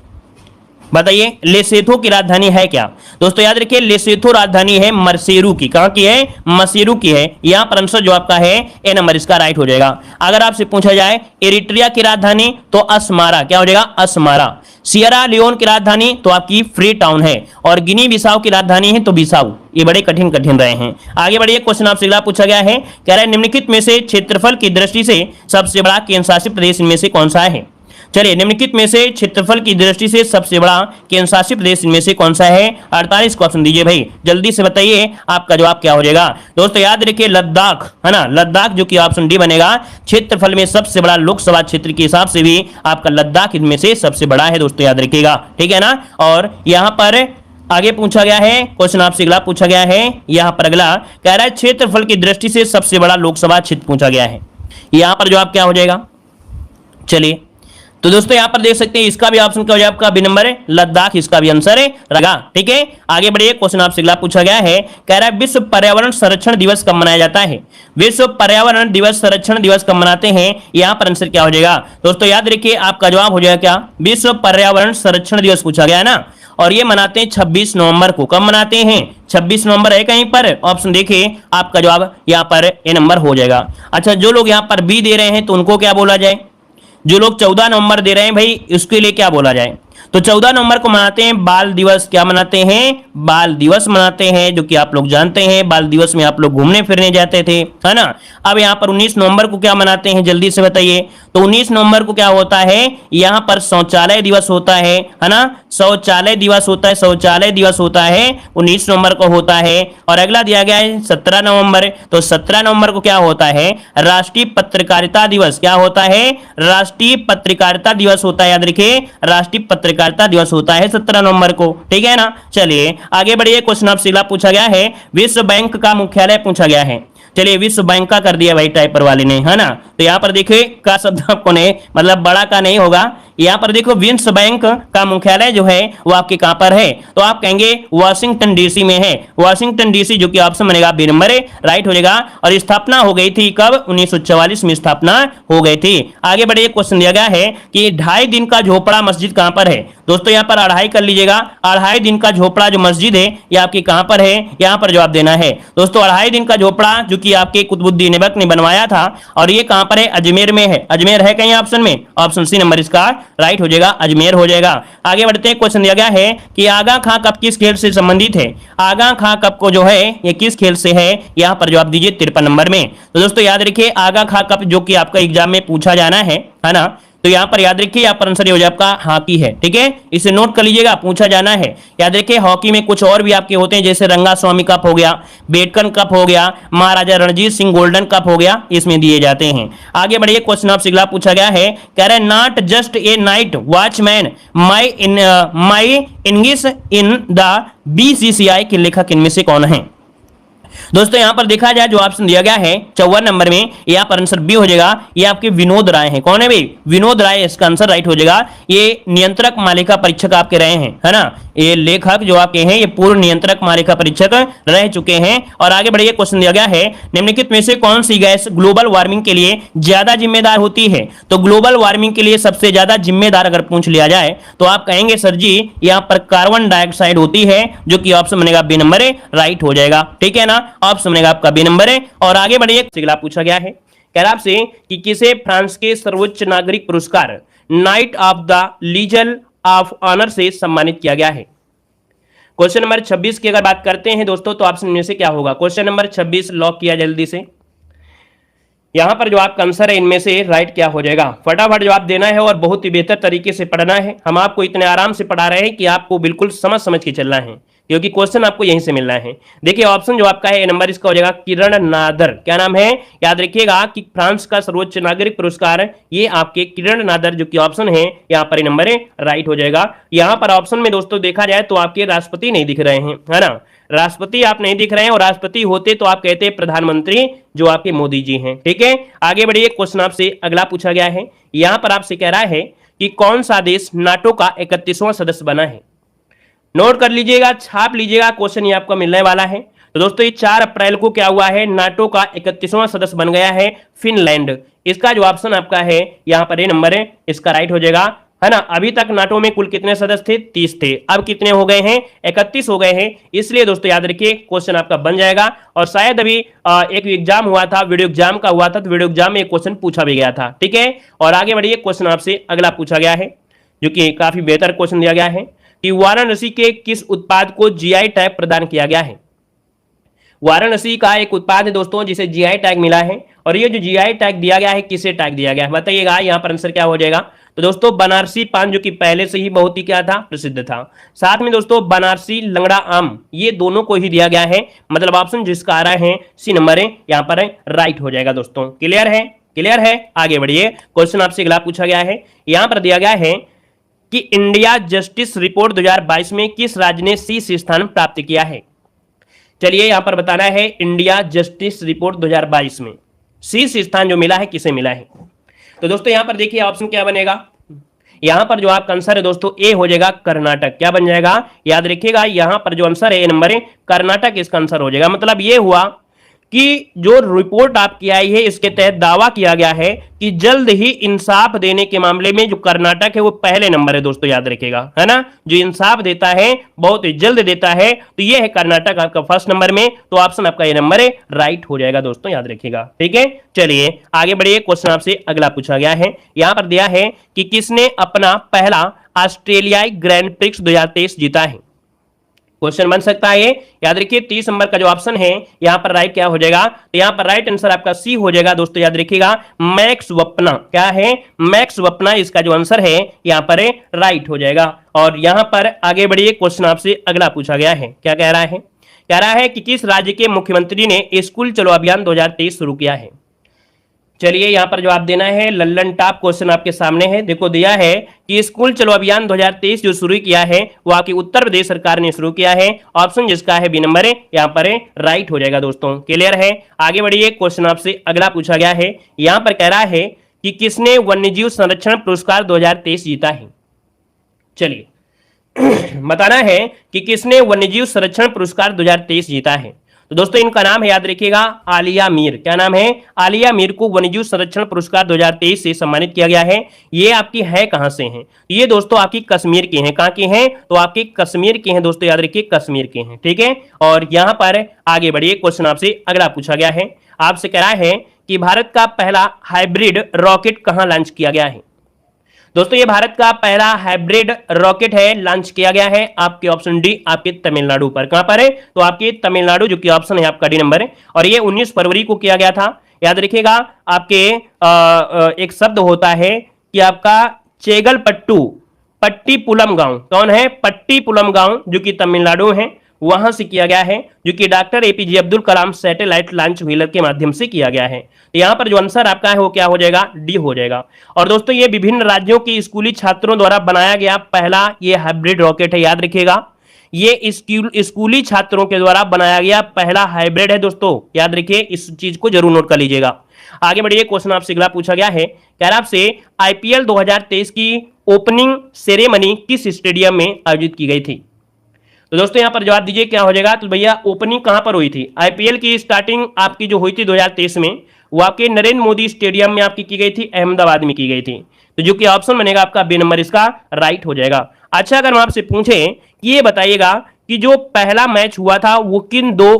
बताइए लेसेथो की राजधानी है क्या? दोस्तों याद रखिए लेसेथो राजधानी है मर्सेरू की। कहां की है? मर्सेरू की है। यहां पर आंसर जो आपका है ए नंबर इसका राइट हो जाएगा। अगर आपसे पूछा जाए इरिट्रिया की राजधानी तो अस्मारा, क्या हो जाएगा? अस्मारा। सियरा लियोन की राजधानी तो आपकी फ्री टाउन है, और गिनी बिसाऊ की राजधानी है तो बिसाऊ। ये बड़े कठिन कठिन रहे हैं। आगे बढ़िए, क्वेश्चन आपसे अगला पूछा गया है, कह रहा है निम्नलिखित में से क्षेत्रफल की दृष्टि से सबसे बड़ा केंद्र शासित प्रदेश इनमें से कौन सा है? चलिए, निम्नलिखित में से क्षेत्रफल की दृष्टि से सबसे बड़ा केंद्र शासित प्रदेश इनमें से कौन सा है? 48 को ऑप्शन दीजिए भाई, जल्दी से बताइए आपका जवाब क्या हो जाएगा। दोस्तों याद रखिए लद्दाख है ना, लद्दाख जो कि ऑप्शन डी बनेगा। क्षेत्रफल में सबसे बड़ा लोकसभा क्षेत्र के हिसाब से भी आपका लद्दाख इनमें से सबसे बड़ा है। दोस्तों याद रखिएगा, ठीक है ना। और यहां पर आगे पूछा गया है क्वेश्चन आपसे अगला पूछा गया है, यहां पर अगला कह रहा है क्षेत्रफल की दृष्टि से सबसे बड़ा लोकसभा क्षेत्र पूछा गया है। यहां पर जवाब क्या हो जाएगा? चलिए, तो दोस्तों यहां पर देख सकते हैं इसका भी ऑप्शन क्या हो जाएगा? आपका बी नंबर है लद्दाख, इसका भी आंसर रहेगा। ठीक है, आगे बढ़िए, क्वेश्चन आपसे अगला पूछा गया है, कह रहा है विश्व पर्यावरण संरक्षण दिवस कब मनाया जाता है? विश्व पर्यावरण दिवस संरक्षण दिवस कब मनाते हैं? यहां पर आंसर क्या हो जाएगा? दोस्तों याद रखिए आपका जवाब हो जाएगा क्या? विश्व पर्यावरण संरक्षण दिवस पूछा गया है ना, और ये मनाते हैं 26 नवंबर को। कब मनाते हैं? 26 नवंबर है कहीं पर? ऑप्शन देखिए, आपका जवाब यहां पर ए नंबर हो जाएगा। अच्छा, जो लोग यहां पर बी दे रहे हैं तो उनको क्या बोला जाए? जो लोग 14 नवंबर दे रहे हैं भाई, इसके लिए क्या बोला जाए? तो 14 नवंबर को मनाते हैं बाल दिवस। क्या मनाते हैं? बाल दिवस मनाते हैं, जो कि आप लोग जानते हैं बाल दिवस में आप लोग घूमने फिरने जाते थे, है ना। अब यहाँ पर 19 नवंबर को क्या मनाते हैं, जल्दी से बताइए। तो 19 नवंबर को क्या होता है? यहाँ पर शौचालय दिवस होता है ना। शौचालय दिवस होता है, शौचालय दिवस होता है 19 नवंबर को होता है। और अगला दिया गया है 17 नवंबर, तो 17 नवंबर को क्या होता है? राष्ट्रीय पत्रकारिता दिवस। क्या होता है? राष्ट्रीय पत्रकारिता दिवस होता है, याद रखिए राष्ट्रीय पत्रकारिता दिवस होता है 17 नवंबर को। ठीक है ना। चलिए आगे बढ़िए, क्वेश्चन आपसे अगला पूछा गया है, विश्व बैंक का मुख्यालय पूछा गया है। चलिए, विश्व बैंक का कर दिया भाई टाइपर वाले ने, है ना। तो यहाँ पर देखिए का शब्द आपको नहीं, मतलब बड़ा का नहीं होगा। यहाँ पर देखो विश्व बैंक का मुख्यालय जो है वो आपके कहां पर है? तो आप कहेंगे वाशिंगटन डीसी में है। वाशिंगटन डीसी, जो कि ऑप्शन बनेगा बी नंबर राइट हो जाएगा। और स्थापना हो गई थी कब? 1944 में स्थापना हो गई थी। आगे बढ़िए, क्वेश्चन दिया गया है कि 2.5 दिन का झोपड़ा मस्जिद कहां पर है? दोस्तों यहाँ पर 2.5 कर लीजिएगा। 2.5 दिन का झोपड़ा जो मस्जिद है ये आपकी कहां पर है? यहाँ पर जवाब देना है। दोस्तों 2.5 दिन का झोपड़ा जो कि आपके कुतुबुद्दीन ऐबक ने बनवाया था, और ये कहां पर है? अजमेर में है। अजमेर है कहीं ऑप्शन में? ऑप्शन सी नंबर इसका राइट हो जाएगा, अजमेर हो जाएगा। आगे बढ़ते हैं, क्वेश्चन दिया गया है कि आगा खां कप किस खेल से संबंधित है? आगा खां कप को जो है ये किस खेल से है? यहां पर जवाब दीजिए 53 नंबर में। तो दोस्तों याद रखिए आगा खां कप जो कि आपका एग्जाम में पूछा जाना है ना। तो यहां पर याद रखिए, यहां पर आंसर हो जाए आपका हॉकी है। ठीक है, इसे नोट कर लीजिएगा, पूछा जाना है। याद रखिए हॉकी में कुछ और भी आपके होते हैं, जैसे रंगास्वामी कप हो गया, बेटकन कप हो गया, महाराजा रणजीत सिंह गोल्डन कप हो गया, इसमें दिए जाते हैं। आगे बढ़िए, क्वेश्चन आपसे अगला पूछा गया है, कह रहा है not just a night watchman my English in the BCCI के लेखक इनमें से कौन है? दोस्तों यहां पर देखा जाए जो ऑप्शन दिया गया है 54 नंबर में, यहां पर आंसर बी हो जाएगा। ये आपके विनोद राय हैं। कौन है भाई? विनोद राय, इसका आंसर राइट हो जाएगा। ये नियंत्रक मालिका परीक्षक आपके रहे हैं, है ना। ये लेखक जो आपके हैं ये पूर्व नियंत्रक मालिका परीक्षक रह चुके हैं। और आगे बढ़िए, क्वेश्चन दिया गया है निम्नलिखित में से कौन सी गैस ग्लोबल वार्मिंग के लिए ज्यादा जिम्मेदार होती है? तो ग्लोबल वार्मिंग के लिए सबसे ज्यादा जिम्मेदार अगर पूछ लिया जाए तो आप कहेंगे सर जी यहां पर कार्बन डाइऑक्साइड होती है, जो कि ऑप्शन बनेगा बी नंबर राइट हो जाएगा। ठीक है ना, ऑप्शन बनेगा आपका बी नंबर है। और आगे बढ़िए, अगला पूछा गया है, कह रहा आपसे कि किसे फ्रांस के सर्वोच्च नागरिक पुरस्कार Knight of the Legion of Honour से सम्मानित किया गया है? क्वेश्चन नंबर 26 की अगर बात करते हैं दोस्तों, तो ऑप्शन में से क्या होगा? क्वेश्चन नंबर 26 लॉक किया जल्दी से। यहां पर जो आपका आंसर है इनमें से राइट क्या हो जाएगा? फटाफट जवाब देना है और बहुत ही बेहतर तरीके से पढ़ना है। हम आपको इतने आराम से पढ़ा रहे हैं कि आपको बिल्कुल समझ समझ के चलना है, क्योंकि क्वेश्चन आपको यहीं से मिलना है। देखिए ऑप्शन जो आपका है नंबर इसका हो जाएगा किरण नादर। क्या नाम है? याद रखिएगा कि फ्रांस का सर्वोच्च नागरिक पुरस्कार ये आपके किरण नादर, जो कि ऑप्शन है यहाँ पर नंबर राइट हो जाएगा। यहाँ पर ऑप्शन में दोस्तों देखा जाए तो आपके राष्ट्रपति नहीं दिख रहे हैं, है ना। राष्ट्रपति आप नहीं दिख रहे हैं, और राष्ट्रपति होते तो आप कहते हैं प्रधानमंत्री, जो आपके मोदी जी हैं। ठीक है, आगे बढ़िए, क्वेश्चन आपसे अगला पूछा गया है। यहां पर आपसे कह रहा है कि कौन सा देश नाटो का 31वां सदस्य बना है? नोट कर लीजिएगा, छाप लीजिएगा, क्वेश्चन ये आपको मिलने वाला है। तो दोस्तों ये 4 अप्रैल को क्या हुआ है? नाटो का 31वां सदस्य बन गया है फिनलैंड। इसका जो ऑप्शन आपका है यहाँ पर ए नंबर है, इसका राइट हो जाएगा है ना। अभी तक नाटो में कुल कितने सदस्य थे? 30 थे। अब कितने हो गए हैं? 31 हो गए हैं। इसलिए दोस्तों याद रखिए क्वेश्चन आपका बन जाएगा। और शायद अभी एक एग्जाम हुआ था, वीडियो एग्जाम का हुआ था, तो वीडियो एग्जाम में एक क्वेश्चन पूछा भी गया था। ठीक है, और आगे बढ़िए, क्वेश्चन आपसे अगला पूछा गया है जो कि काफी बेहतर क्वेश्चन दिया गया है कि वाराणसी के किस उत्पाद को जीआई टैग प्रदान किया गया है? वाराणसी का एक उत्पाद है दोस्तों जिसे जीआई टैग मिला है, और ये जो जीआई टैग दिया गया है किसे टैग दिया गया है बताइएगा। यहां पर आंसर क्या हो जाएगा? तो दोस्तों बनारसी पान, जो कि पहले से ही बहुत ही क्या था? प्रसिद्ध था। साथ में दोस्तों बनारसी लंगड़ा आम, ये दोनों को ही दिया गया है। मतलब ऑप्शन जिसका आ रहा है सी नंबर है यहां पर राइट हो जाएगा दोस्तों। क्लियर है? क्लियर है? आगे बढ़िए, क्वेश्चन आपसे अगला पूछा गया है। यहां पर दिया गया है कि इंडिया जस्टिस रिपोर्ट 2022 में किस राज्य ने शीर्ष स्थान प्राप्त किया है? चलिए यहां पर बताना है, इंडिया जस्टिस रिपोर्ट 2022 में शीर्ष स्थान जो मिला है किसे मिला है? तो दोस्तों यहां पर देखिए ऑप्शन क्या बनेगा। यहां पर जो आपका आंसर है दोस्तों ए हो जाएगा कर्नाटक। क्या बन जाएगा? याद रखिएगा यहां पर जो आंसर है ए नंबर है कर्नाटक, इसका आंसर हो जाएगा। मतलब ये हुआ कि जो रिपोर्ट आपकी आई है इसके तहत दावा किया गया है कि जल्द ही इंसाफ देने के मामले में जो कर्नाटक है वो पहले नंबर है दोस्तों, याद रखिएगा, है ना। जो इंसाफ देता है बहुत ही जल्द देता है, तो ये है कर्नाटक आपका फर्स्ट नंबर में। तो ऑप्शन आपका ये नंबर है राइट हो जाएगा दोस्तों, याद रखिएगा। ठीक है, चलिए आगे बढ़िए, क्वेश्चन आपसे अगला पूछा गया है। यहां पर दिया है कि किसने अपना पहला ऑस्ट्रेलियाई ग्रैंड प्रिक्स 2023 जीता है? क्वेश्चन बन सकता है ये, याद रखिए 30 नंबर का जो ऑप्शन है यहां पर राइट क्या हो जाएगा? तो यहां पर राइट आंसर आपका सी हो जाएगा दोस्तों, याद रखिएगा मैक्स वपना। क्या है? मैक्स वपना, इसका जो आंसर है यहां पर राइट हो जाएगा। और यहां पर आगे बढ़िए, क्वेश्चन आपसे अगला पूछा गया है। क्या कह रहा है? कह रहा है कि किस राज्य के मुख्यमंत्री ने स्कूल चलो अभियान 2023 शुरू किया है? चलिए यहां पर जवाब देना है, लल्लन टॉप क्वेश्चन आपके सामने है। देखो दिया है कि स्कूल चलो अभियान 2023 जो शुरू किया है वो आपकी उत्तर प्रदेश सरकार ने शुरू किया है। ऑप्शन जिसका है बी नंबर है यहां पर राइट हो जाएगा दोस्तों। क्लियर है? आगे बढ़िए, क्वेश्चन आपसे अगला पूछा गया है। यहां पर कह रहा है कि किसने वन्यजीव संरक्षण पुरस्कार 2023 जीता है? चलिए बताना है कि किसने वन्यजीव संरक्षण पुरस्कार 2023 जीता है। तो दोस्तों इनका नाम है, याद रखिएगा, आलिया मीर। क्या नाम है? आलिया मीर को वन्यजीव संरक्षण पुरस्कार 2023 से सम्मानित किया गया है। ये आपकी है कहां से हैं? ये दोस्तों आपकी कश्मीर की हैं। कहां की हैं? तो आपकी कश्मीर की हैं दोस्तों, याद रखिए कश्मीर की हैं। ठीक है, और यहां पर आगे बढ़िए, क्वेश्चन आपसे अगला पूछा गया है। आपसे कह रहा है कि भारत का पहला हाइब्रिड रॉकेट कहां लॉन्च किया गया है? दोस्तों ये भारत का पहला हाइब्रिड रॉकेट है, लॉन्च किया गया है आपके ऑप्शन डी, आपके तमिलनाडु पर। कहां पर है? तो आपके तमिलनाडु, जो कि ऑप्शन है आपका डी नंबर है। और ये 19 फरवरी को किया गया था। याद रखिएगा आपके एक शब्द होता है कि आपका चेगलपट्टू पट्टीपुलम गांव। कौन है? पट्टीपुलम गांव, जो कि तमिलनाडु है, वहां से किया गया है, जो कि doctor APJ Abdul Kalam satellite launch wheeler के माध्यम से किया गया है। तो यहां पर जो आंसर आपका है वो क्या हो जाएगा? डी हो जाएगा। और दोस्तों ये विभिन्न राज्यों के स्कूली छात्रों द्वारा बनाया गया पहला ये हाइब्रिड रॉकेट है, याद रखिएगा। ये स्कूली छात्रों के द्वारा बनाया गया पहला हाइब्रिड है दोस्तों, याद रखिए, इस चीज को जरूर नोट कर लीजिएगा। आगे बढ़िए, क्वेश्चन आपसे अगला पूछा गया है। कह रहा आपसे आईपीएल 2023 की ओपनिंग सेरेमनी किस स्टेडियम में आयोजित की गई थी? तो दोस्तों यहां पर जवाब दीजिए क्या हो जाएगा। तो भैया ओपनिंग कहां पर हुई थी? आईपीएल की स्टार्टिंग आपकी जो हुई थी 2023 में, वो आपके नरेंद्र मोदी स्टेडियम में आपकी की गई थी, अहमदाबाद में की गई थी। तो जो कि ऑप्शन बनेगा आपका बी नंबर, इसका राइट हो जाएगा। अच्छा, अगर हम आपसे पूछे कि ये बताइएगा कि जो पहला मैच हुआ था वो किन दो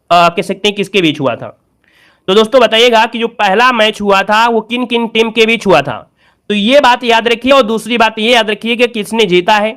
कह सकते हैं किसके बीच हुआ था? तो दोस्तों बताइएगा कि जो पहला मैच हुआ था वो किन किन टीम के बीच हुआ था। तो ये बात याद रखिए, और दूसरी बात ये याद रखिए कि किसने जीता है।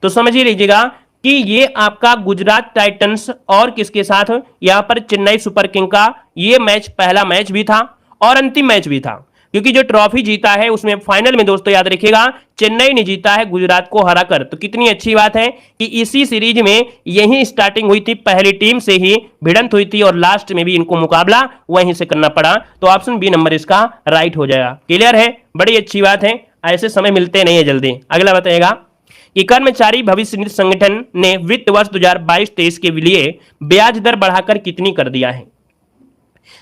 तो समझ ही लीजिएगा कि ये आपका गुजरात टाइटंस और किसके साथ, यहां पर चेन्नई सुपर किंग का ये मैच पहला मैच भी था और अंतिम मैच भी था, क्योंकि जो ट्रॉफी जीता है उसमें फाइनल में दोस्तों याद रखिएगा चेन्नई ने जीता है गुजरात को हराकर। तो कितनी अच्छी बात है कि इसी सीरीज में यही स्टार्टिंग हुई थी, पहली टीम से ही भिड़ंत हुई थी और लास्ट में भी इनको मुकाबला वहीं से करना पड़ा। तो ऑप्शन बी नंबर इसका राइट हो जाएगा। क्लियर है? बड़ी अच्छी बात है, ऐसे समय मिलते नहीं है जल्दी। अगला बताइएगा कि कर्मचारी भविष्य निधि संगठन ने वित्त वर्ष 2022-23 के लिए ब्याज दर बढ़ाकर कितनी कर दिया है?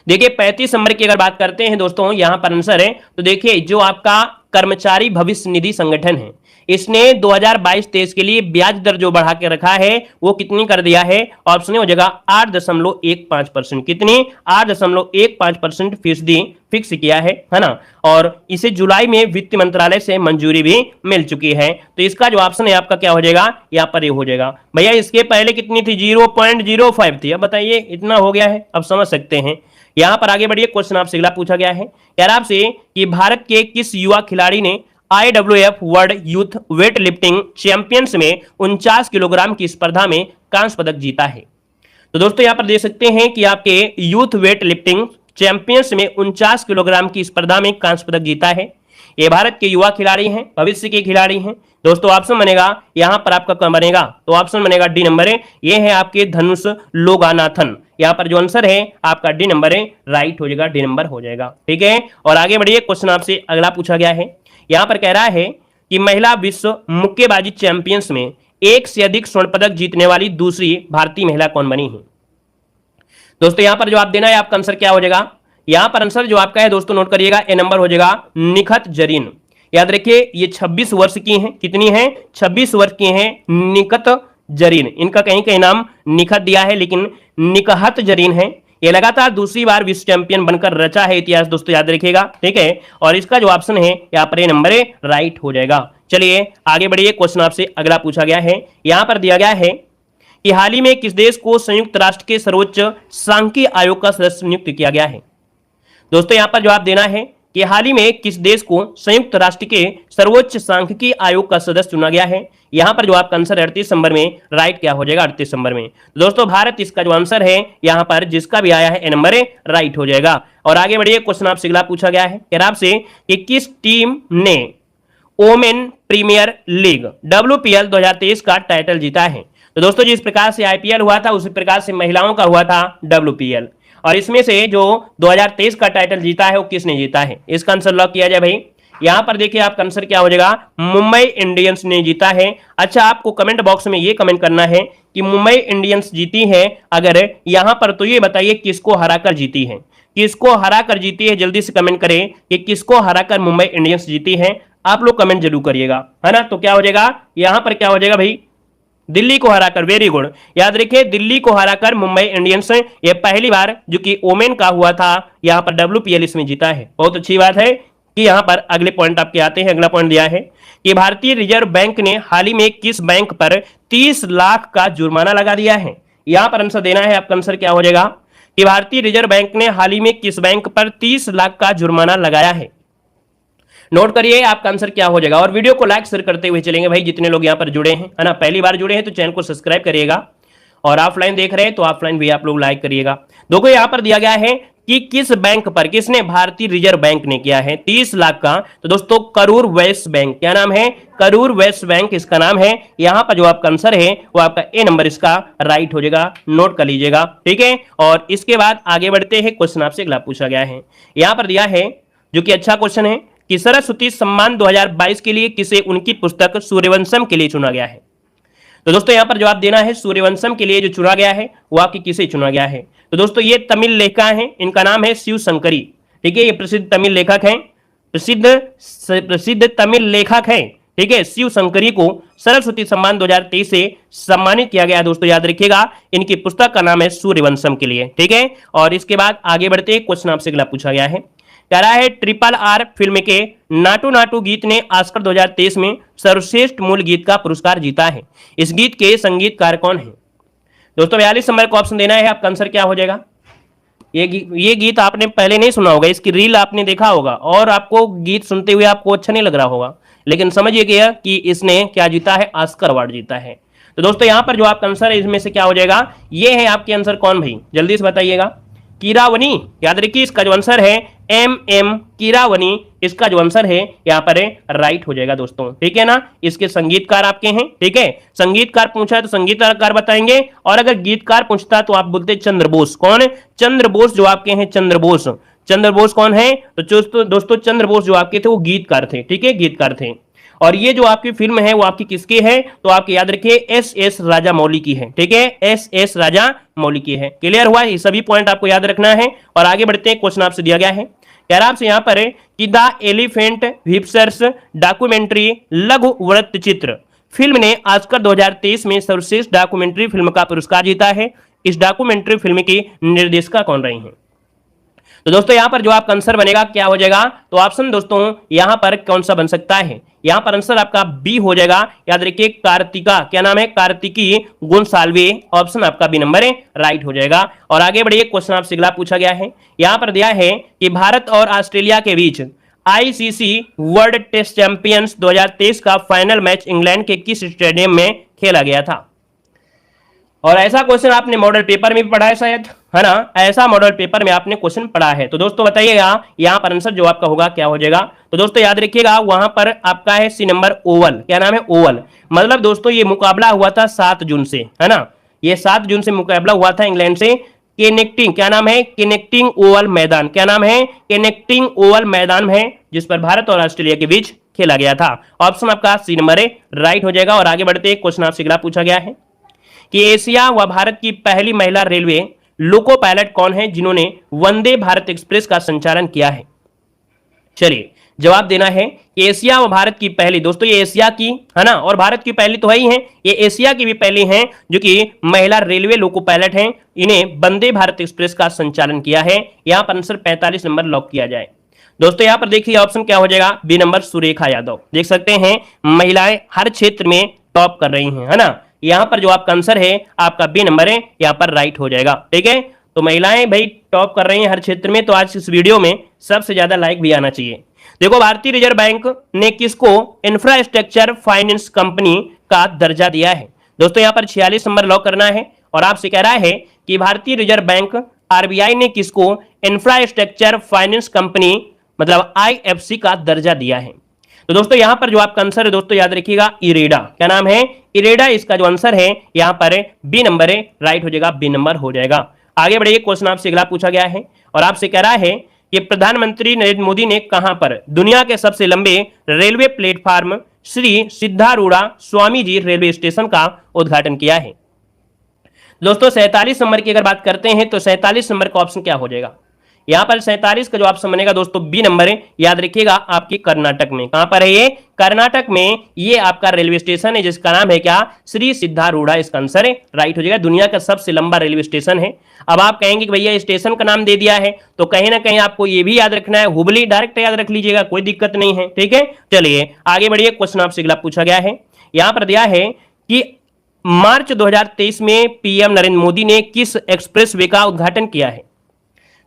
देखिए 35 नंबर की अगर बात करते हैं दोस्तों, यहां पर आंसर है, तो देखिए जो आपका कर्मचारी भविष्य निधि संगठन है, इसने 2022-23 के लिए ब्याज दर जो बढ़ा के रखा है वो कितनी कर दिया है? ऑप्शन हो जाएगा 8.15%। कितनी? 8.15% फीसदी फिक्स किया है ना। और इसे जुलाई में वित्त मंत्रालय से मंजूरी भी मिल चुकी है। तो इसका जो ऑप्शन है आपका क्या हो जाएगा? यहाँ पर ये हो जाएगा। भैया इसके पहले कितनी थी? 0.05 थी। अब बताइए इतना हो गया है, अब समझ सकते हैं। यहां पर आगे बढ़िए, क्वेश्चन आपसे अगला पूछा गया है यार आपसे कि भारत के किस युवा खिलाड़ी ने IWF world youth weight lifting champions में 49 किलोग्राम की स्पर्धा में कांस्य पदक जीता है? तो दोस्तों यहां पर देख सकते हैं कि आपके यूथ वेट लिफ्टिंग चैंपियंस में 49 किलोग्राम की स्पर्धा में कांस्य पदक जीता है। ये भारत के युवा खिलाड़ी हैं, भविष्य के खिलाड़ी हैं। दोस्तों ऑप्शन बनेगा यहां पर आपका कौन बनेगा? तो ऑप्शन बनेगा डी नंबर है, ये है आपके धनुष लोगानाथन। यहां पर जो आंसर है आपका डी नंबर है, राइट हो जाएगा, डी नंबर हो जाएगा। ठीक है, और आगे बढ़िए, क्वेश्चन आपसे अगला पूछा गया है। यहां पर कह रहा है कि महिला विश्व मुक्केबाजी चैंपियंस में एक से अधिक स्वर्ण पदक जीतने वाली दूसरी भारतीय महिला कौन बनी है? दोस्तों यहां पर जवाब देना है, आपका आंसर क्या हो जाएगा? यहां पर आंसर जो आपका है दोस्तों नोट करिएगा, ए नंबर हो जाएगा निखत जरीन। याद रखिए ये 26 वर्ष की हैं। कितनी हैं? 26 वर्ष की हैं निखत जरीन। इनका कहीं कहीं नाम निखत दिया है लेकिन निकहत जरीन है। ये लगातार दूसरी बार विश्व चैंपियन बनकर रचा है इतिहास दोस्तों, याद रखिएगा। ठीक है, और इसका जो ऑप्शन है यहाँ पर ए नंबर है, राइट हो जाएगा। चलिए आगे बढ़िए, क्वेश्चन आपसे अगला पूछा गया है। यहां पर दिया गया है कि हाल ही में किस देश को संयुक्त राष्ट्र के सर्वोच्च सांख्यिकी आयोग का सदस्य नियुक्त किया गया है? दोस्तों यहां पर जवाब देना है कि हाल ही में किस देश को संयुक्त राष्ट्र के सर्वोच्च सांख्यिकी आयोग का सदस्य चुना गया है? यहां पर जो आपका आंसर 38 नंबर में, राइट क्या हो जाएगा? 38 नंबर में। दोस्तों भारत इसका जो आंसर है यहां पर जिसका भी आया है ए नंबर है, राइट हो जाएगा। और आगे बढ़िए, क्वेश्चन आपसे अगला पूछा गया है कह आपसे कि किस टीम ने ओमेन प्रीमियर लीग WPL 2023 का टाइटल जीता है? तो दोस्तों जिस प्रकार से IPL हुआ था उसी प्रकार से महिलाओं का हुआ था WPL, और इसमें से जो 2023 का टाइटल जीता है वो किसने जीता है? इसका आंसर लॉक किया जाए भाई। यहां पर देखिए आपका आंसर क्या हो जाएगा? मुंबई इंडियंस ने जीता है। अच्छा, आपको कमेंट बॉक्स में ये कमेंट करना है कि मुंबई इंडियंस जीती है अगर यहां पर, तो ये बताइए किसको हराकर जीती है? किसको हराकर जीती है? जल्दी से कमेंट करें कि किसको हराकर मुंबई इंडियंस जीती है। आप लोग कमेंट जरूर करिएगा, है ना। तो क्या हो जाएगा यहां पर? क्या हो जाएगा भाई? दिल्ली को हराकर। वेरी गुड, याद रखिए दिल्ली को हराकर मुंबई इंडियंस ये पहली बार जो कि ओमेन का हुआ था यहां पर WPL इसमें जीता है। बहुत अच्छी बात है कि यहां पर अगले पॉइंट आपके आते हैं। अगला पॉइंट दिया है कि भारतीय रिजर्व बैंक ने हाल ही में किस बैंक पर 30 लाख का जुर्माना लगा दिया है? यहां पर आंसर देना है, आपका आंसर क्या हो जाएगा कि भारतीय रिजर्व बैंक ने हाल ही में किस बैंक पर 30 लाख का जुर्माना लगाया है? नोट करिए आपका आंसर क्या हो जाएगा। और वीडियो को लाइक शेयर करते हुए चलेंगे भाई, जितने लोग यहाँ पर जुड़े हैं, है ना, पहली बार जुड़े हैं तो चैनल को सब्सक्राइब करिएगा, और ऑफलाइन देख रहे हैं तो ऑफलाइन भी आप लोग लाइक करिएगा। देखो यहाँ पर दिया गया है कि किस बैंक पर, किसने? भारतीय रिजर्व बैंक ने किया है 30 लाख का। तो दोस्तों करूर वैश्य बैंक, क्या नाम है? करूर वैश्य बैंक इसका नाम है। यहां पर जो आपका आंसर है वो आपका ए नंबर इसका राइट हो जाएगा, नोट कर लीजिएगा। ठीक है, और इसके बाद आगे बढ़ते हैं, क्वेश्चन आपसे अगला पूछा गया है। यहां पर दिया है जो कि अच्छा क्वेश्चन है कि सरस्वती सम्मान 2022 के लिए किसे उनकी पुस्तक सूर्यवंशम के लिए चुना गया है? तो दोस्तों यहां पर जवाब देना है, सूर्यवंशम के लिए जो चुना गया है वो आपकी किसे चुना गया है? तो दोस्तों ये तमिल लेखक हैं, इनका नाम है शिव शंकरी। ठीक है, ये प्रसिद्ध तमिल लेखक हैं, प्रसिद्ध तमिल लेखक हैं। ठीक है, शिव शंकरी को सरस्वती सम्मान 2023 से सम्मानित किया गया दोस्तों, याद रखिएगा। इनकी पुस्तक का नाम है सूर्यवंशम के लिए। ठीक है, और इसके बाद आगे बढ़ते हैं, क्वेश्चन आपसे अगला पूछा गया है कह रहा है RRR फिल्म के नाटू नाटू गीत ने ऑस्कर 2023 में सर्वश्रेष्ठ मूल गीत का पुरस्कार जीता है। इस गीत के संगीतकार कौन है? दोस्तों 42 नंबर को ऑप्शन देना है, आपका आंसर क्या हो जाएगा? ये गीत आपने पहले नहीं सुना होगा, इसकी रील आपने देखा होगा और आपको गीत सुनते हुए आपको अच्छा नहीं लग रहा होगा, लेकिन समझिए क्या कि इसने क्या जीता है? ऑस्कर अवार्ड जीता है। तो दोस्तों यहां पर जो आपका आंसर है इसमें से क्या हो जाएगा? ये है आपके आंसर कौन भाई? जल्दी से बताइएगा। कीरावनी, याद रखिए इसका जो आंसर है MM कीरावनी, इसका जो आंसर है यहाँ पर राइट हो जाएगा दोस्तों। ठीक है ना, इसके संगीतकार आपके हैं। ठीक है, संगीतकार पूछा है तो संगीतकार बताएंगे, और अगर गीतकार पूछता तो आप बोलते चंद्र बोस। कौन? चंद्र बोस जो आपके हैं, चंद्र बोस। चंद्र बोस कौन है? तो दोस्तों चंद्र बोस जो आपके थे वो गीतकार थे। ठीक है, गीतकार थे। और ये जो आपकी फिल्म है वो आपकी किसकी है, तो आपके याद रखिए एस एस राजामौली की है। ठीक है, एस एस राजामौली की है। क्लियर हुआ, ये सभी पॉइंट आपको याद रखना है। और आगे बढ़ते हैं, क्वेश्चन आपसे दिया गया है, कह रहा आपसे यहां पर कि द एलिफेंट व्हिस्पर्स डॉक्यूमेंट्री लघु वृत्त चित्र फिल्म ने ऑस्कर 2023 में सर्वश्रेष्ठ डॉक्यूमेंट्री फिल्म का पुरस्कार जीता है। इस डॉक्यूमेंट्री फिल्म की निर्देशिका कौन रही है? तो दोस्तों यहां पर जो आपका आंसर बनेगा क्या हो जाएगा, तो ऑप्शन दोस्तों यहां पर कौन सा बन सकता है, यहां पर आंसर आपका बी हो जाएगा। याद रखिए कार्तिका, क्या नाम है, कार्तिकी गोंसाल्वे, ऑप्शन आपका बी नंबर है, राइट हो जाएगा। और आगे बढ़िए, क्वेश्चन आपसे अगला पूछा गया है, यहां पर दिया है कि भारत और ऑस्ट्रेलिया के बीच आईसीसी वर्ल्ड टेस्ट चैंपियंस 2023 का फाइनल मैच इंग्लैंड के किस स्टेडियम में खेला गया था? और ऐसा क्वेश्चन आपने मॉडल पेपर में भी पढ़ा है शायद, है ना, ऐसा मॉडल पेपर में आपने क्वेश्चन पढ़ा है। तो दोस्तों बताइएगा यहाँ पर आंसर जो आपका होगा क्या हो जाएगा। तो दोस्तों याद रखिएगा वहां पर आपका है सी नंबर ओवल, क्या नाम है, ओवल। मतलब दोस्तों ये मुकाबला हुआ था 7 जून से, है ना, ये 7 जून से मुकाबला हुआ था इंग्लैंड से केनेक्टिंग, क्या नाम है, केनेक्टिंग ओवल मैदान, क्या नाम है, केनेक्टिंग ओवल मैदान है, जिस पर भारत और ऑस्ट्रेलिया के बीच खेला गया था। ऑप्शन आपका सी नंबर है, राइट हो जाएगा। और आगे बढ़ते क्वेश्चन आपसे अगला पूछा गया है कि एशिया व भारत की पहली महिला रेलवे लोको पायलट कौन है जिन्होंने वंदे भारत एक्सप्रेस का संचालन किया है? चलिए जवाब देना है कि एशिया व भारत की पहली, दोस्तों ये एशिया की, है ना, और भारत की पहली तो है ही है, ये एशिया की भी पहली हैं जो कि महिला रेलवे लोको पायलट हैं, इन्हें वंदे भारत एक्सप्रेस का संचालन किया है। यहां पर आंसर 45 नंबर लॉक किया जाए। दोस्तों यहां पर देखिए ऑप्शन क्या हो जाएगा, बी नंबर सुरेखा यादव। देख सकते हैं महिलाएं हर क्षेत्र में टॉप कर रही हैं, है ना, यहां पर जो आपका आंसर है आपका बी नंबर है, यहां पर राइट हो जाएगा। ठीक है, तो महिलाएं भाई टॉप कर रही हैं हर क्षेत्र में, तो आज इस वीडियो में सबसे ज्यादा लाइक भी आना चाहिए। देखो भारतीय रिजर्व बैंक ने किसको इंफ्रास्ट्रक्चर फाइनेंस कंपनी का दर्जा दिया है? दोस्तों यहां पर 46 नंबर लॉक करना है। और आपसे कह रहा है कि भारतीय रिजर्व बैंक आरबीआई ने किसको इंफ्रास्ट्रक्चर फाइनेंस कंपनी मतलब आईएफसी का दर्जा दिया है? तो दोस्तों यहां पर जो आपका आंसर है दोस्तों याद रखिएगा इरेडा, क्या नाम है, इरेडा, इसका जो आंसर है यहां पर बी नंबर है, राइट हो जाएगा, बी नंबर हो जाएगा। आगे बढ़िए, क्वेश्चन आपसे अगला पूछा गया है और आपसे कह रहा है कि प्रधानमंत्री नरेंद्र मोदी ने कहां पर दुनिया के सबसे लंबे railway platform Shri सिद्धारूढ़ा Swami ji railway station का उद्घाटन किया है? दोस्तों 47 नंबर की अगर बात करते हैं तो 47 नंबर का ऑप्शन क्या हो जाएगा? यहां पर 47 का जो ऑप्शन बनेगा दोस्तों बी नंबर है, याद रखिएगा आपकी कर्नाटक में। कहां पर है ये? कर्नाटक में ये आपका रेलवे स्टेशन है जिसका नाम है क्या, श्री सिद्धारूढ़ा, इसका आंसर है, राइट हो जाएगा। दुनिया का सबसे लंबा रेलवे स्टेशन है। अब आप कहेंगे कि भैया स्टेशन का नाम दे दिया है तो कहीं ना कहीं आपको ये भी याद रखना है, हुबली डायरेक्ट याद रख लीजिएगा, कोई दिक्कत नहीं है। ठीक है, चलिए आगे बढ़िए, क्वेश्चन आपसे अगला पूछा गया है। यहां पर दिया है कि मार्च 2023 में पीएम नरेंद्र मोदी ने किस एक्सप्रेसवे का उद्घाटन किया है?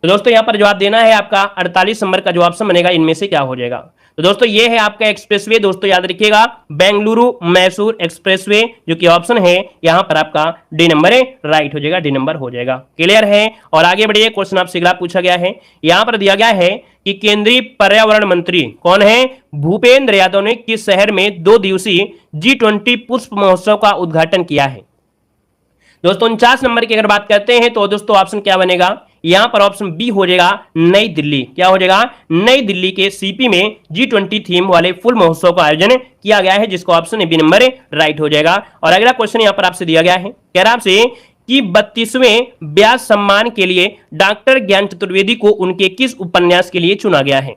तो दोस्तों यहां पर जवाब देना है आपका 48 नंबर का जो ऑप्शन बनेगा इनमें से क्या हो जाएगा? तो दोस्तों ये है आपका एक्सप्रेसवे, दोस्तों याद रखिएगा बेंगलुरु मैसूर एक्सप्रेसवे, जो कि ऑप्शन है यहां पर आपका डी नंबर है, राइट हो जाएगा, डी नंबर हो जाएगा। क्लियर है? और आगे बढ़िए, क्वेश्चन आपसे अगला पूछा गया है। यहां पर दिया गया है कि केंद्रीय पर्यावरण मंत्री कौन है? भूपेंद्र यादव ने किस शहर में 2 दिवसीय G20 पुष्प महोत्सव का उद्घाटन किया है? दोस्तों 49 नंबर की अगर बात करते हैं तो दोस्तों ऑप्शन क्या बनेगा? यहां पर ऑप्शन बी हो जाएगा नई दिल्ली, क्या हो जाएगा, नई दिल्ली के सीपी में G20 थीम वाले फुल महोत्सव का आयोजन किया गया है, जिसका ऑप्शन है बी नंबर है, राइट हो जाएगा। और अगला क्वेश्चन यहां पर आपसे दिया गया है, कह रहा आपसे कि 32वें व्यास सम्मान के लिए डॉक्टर ज्ञान चतुर्वेदी को उनके किस उपन्यास के लिए चुना गया है?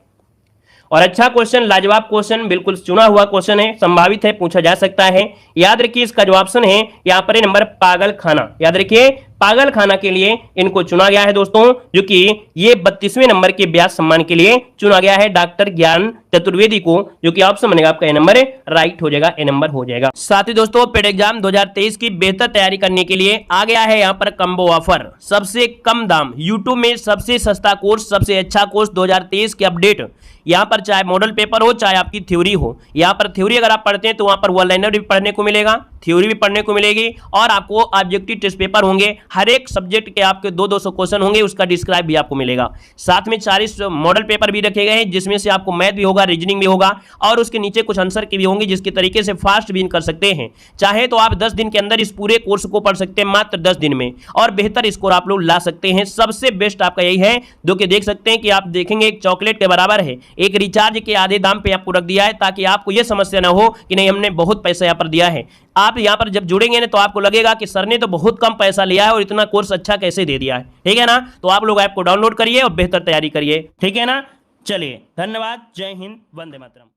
और अच्छा क्वेश्चन, लाजवाब क्वेश्चन, बिल्कुल चुना हुआ क्वेश्चन है, संभावित है, पूछा जा सकता है। याद रखिए इसका जो ऑप्शन है यहां पर नंबर पागल खाना, याद रखिए पागल खाना के लिए इनको चुना गया है दोस्तों, जो कि ये 32वें नंबर के व्यास सम्मान के लिए चुना गया है डॉक्टर ज्ञान चतुर्वेदी को, जो कि ऑप्शन बनेगा आपका ए नंबर है, राइट हो जाएगा, ए नंबर हो जाएगा। साथ ही दोस्तों पेड एग्जाम 2023 की बेहतर तैयारी करने के लिए आ गया है यहाँ पर कम्बो ऑफर, सबसे कम दाम, यूट्यूब में सबसे सस्ता कोर्स, सबसे अच्छा कोर्स 2023 के अपडेट। यहाँ पर चाहे मॉडल पेपर हो चाहे आपकी थ्योरी हो, यहाँ पर थ्योरी अगर आप पढ़ते हैं तो वहां पर वन लाइनर भी पढ़ने को मिलेगा, थ्योरी भी पढ़ने को मिलेगी और आपको ऑब्जेक्टिव टेस्ट पेपर होंगे, हर एक सब्जेक्ट के आपके 200 क्वेश्चन होंगे, उसका डिस्क्राइब भी आपको मिलेगा। साथ में 40 मॉडल पेपर भी रखे गए हैं, जिसमें से आपको मैथ भी होगा, रीजनिंग भी होगा, और उसके नीचे कुछ आंसर की भी होंगी, जिसके तरीके से फास्ट भी कर सकते हैं। चाहे तो आप 10 दिन के अंदर इस पूरे कोर्स को पढ़ सकते हैं, मात्र 10 दिन में, और बेहतर स्कोर आप लोग ला सकते हैं। सबसे बेस्ट आपका यही है, जो कि देख सकते हैं कि आप देखेंगे एक चॉकलेट के बराबर है, एक रिचार्ज के आधे दाम पे आपको रख दिया है, ताकि आपको यह समस्या ना हो कि नहीं हमने बहुत पैसा यहाँ पर दिया है। आप यहाँ पर जब जुड़ेंगे ना, तो आपको लगेगा कि सर ने तो बहुत कम पैसा लिया है और इतना कोर्स अच्छा कैसे दे दिया है। ठीक है ना? तो आप लोग ऐप को डाउनलोड करिए और बेहतर तैयारी करिए। ठीक है ना? चलिए, धन्यवाद। जय हिंद, वंदे मातरम।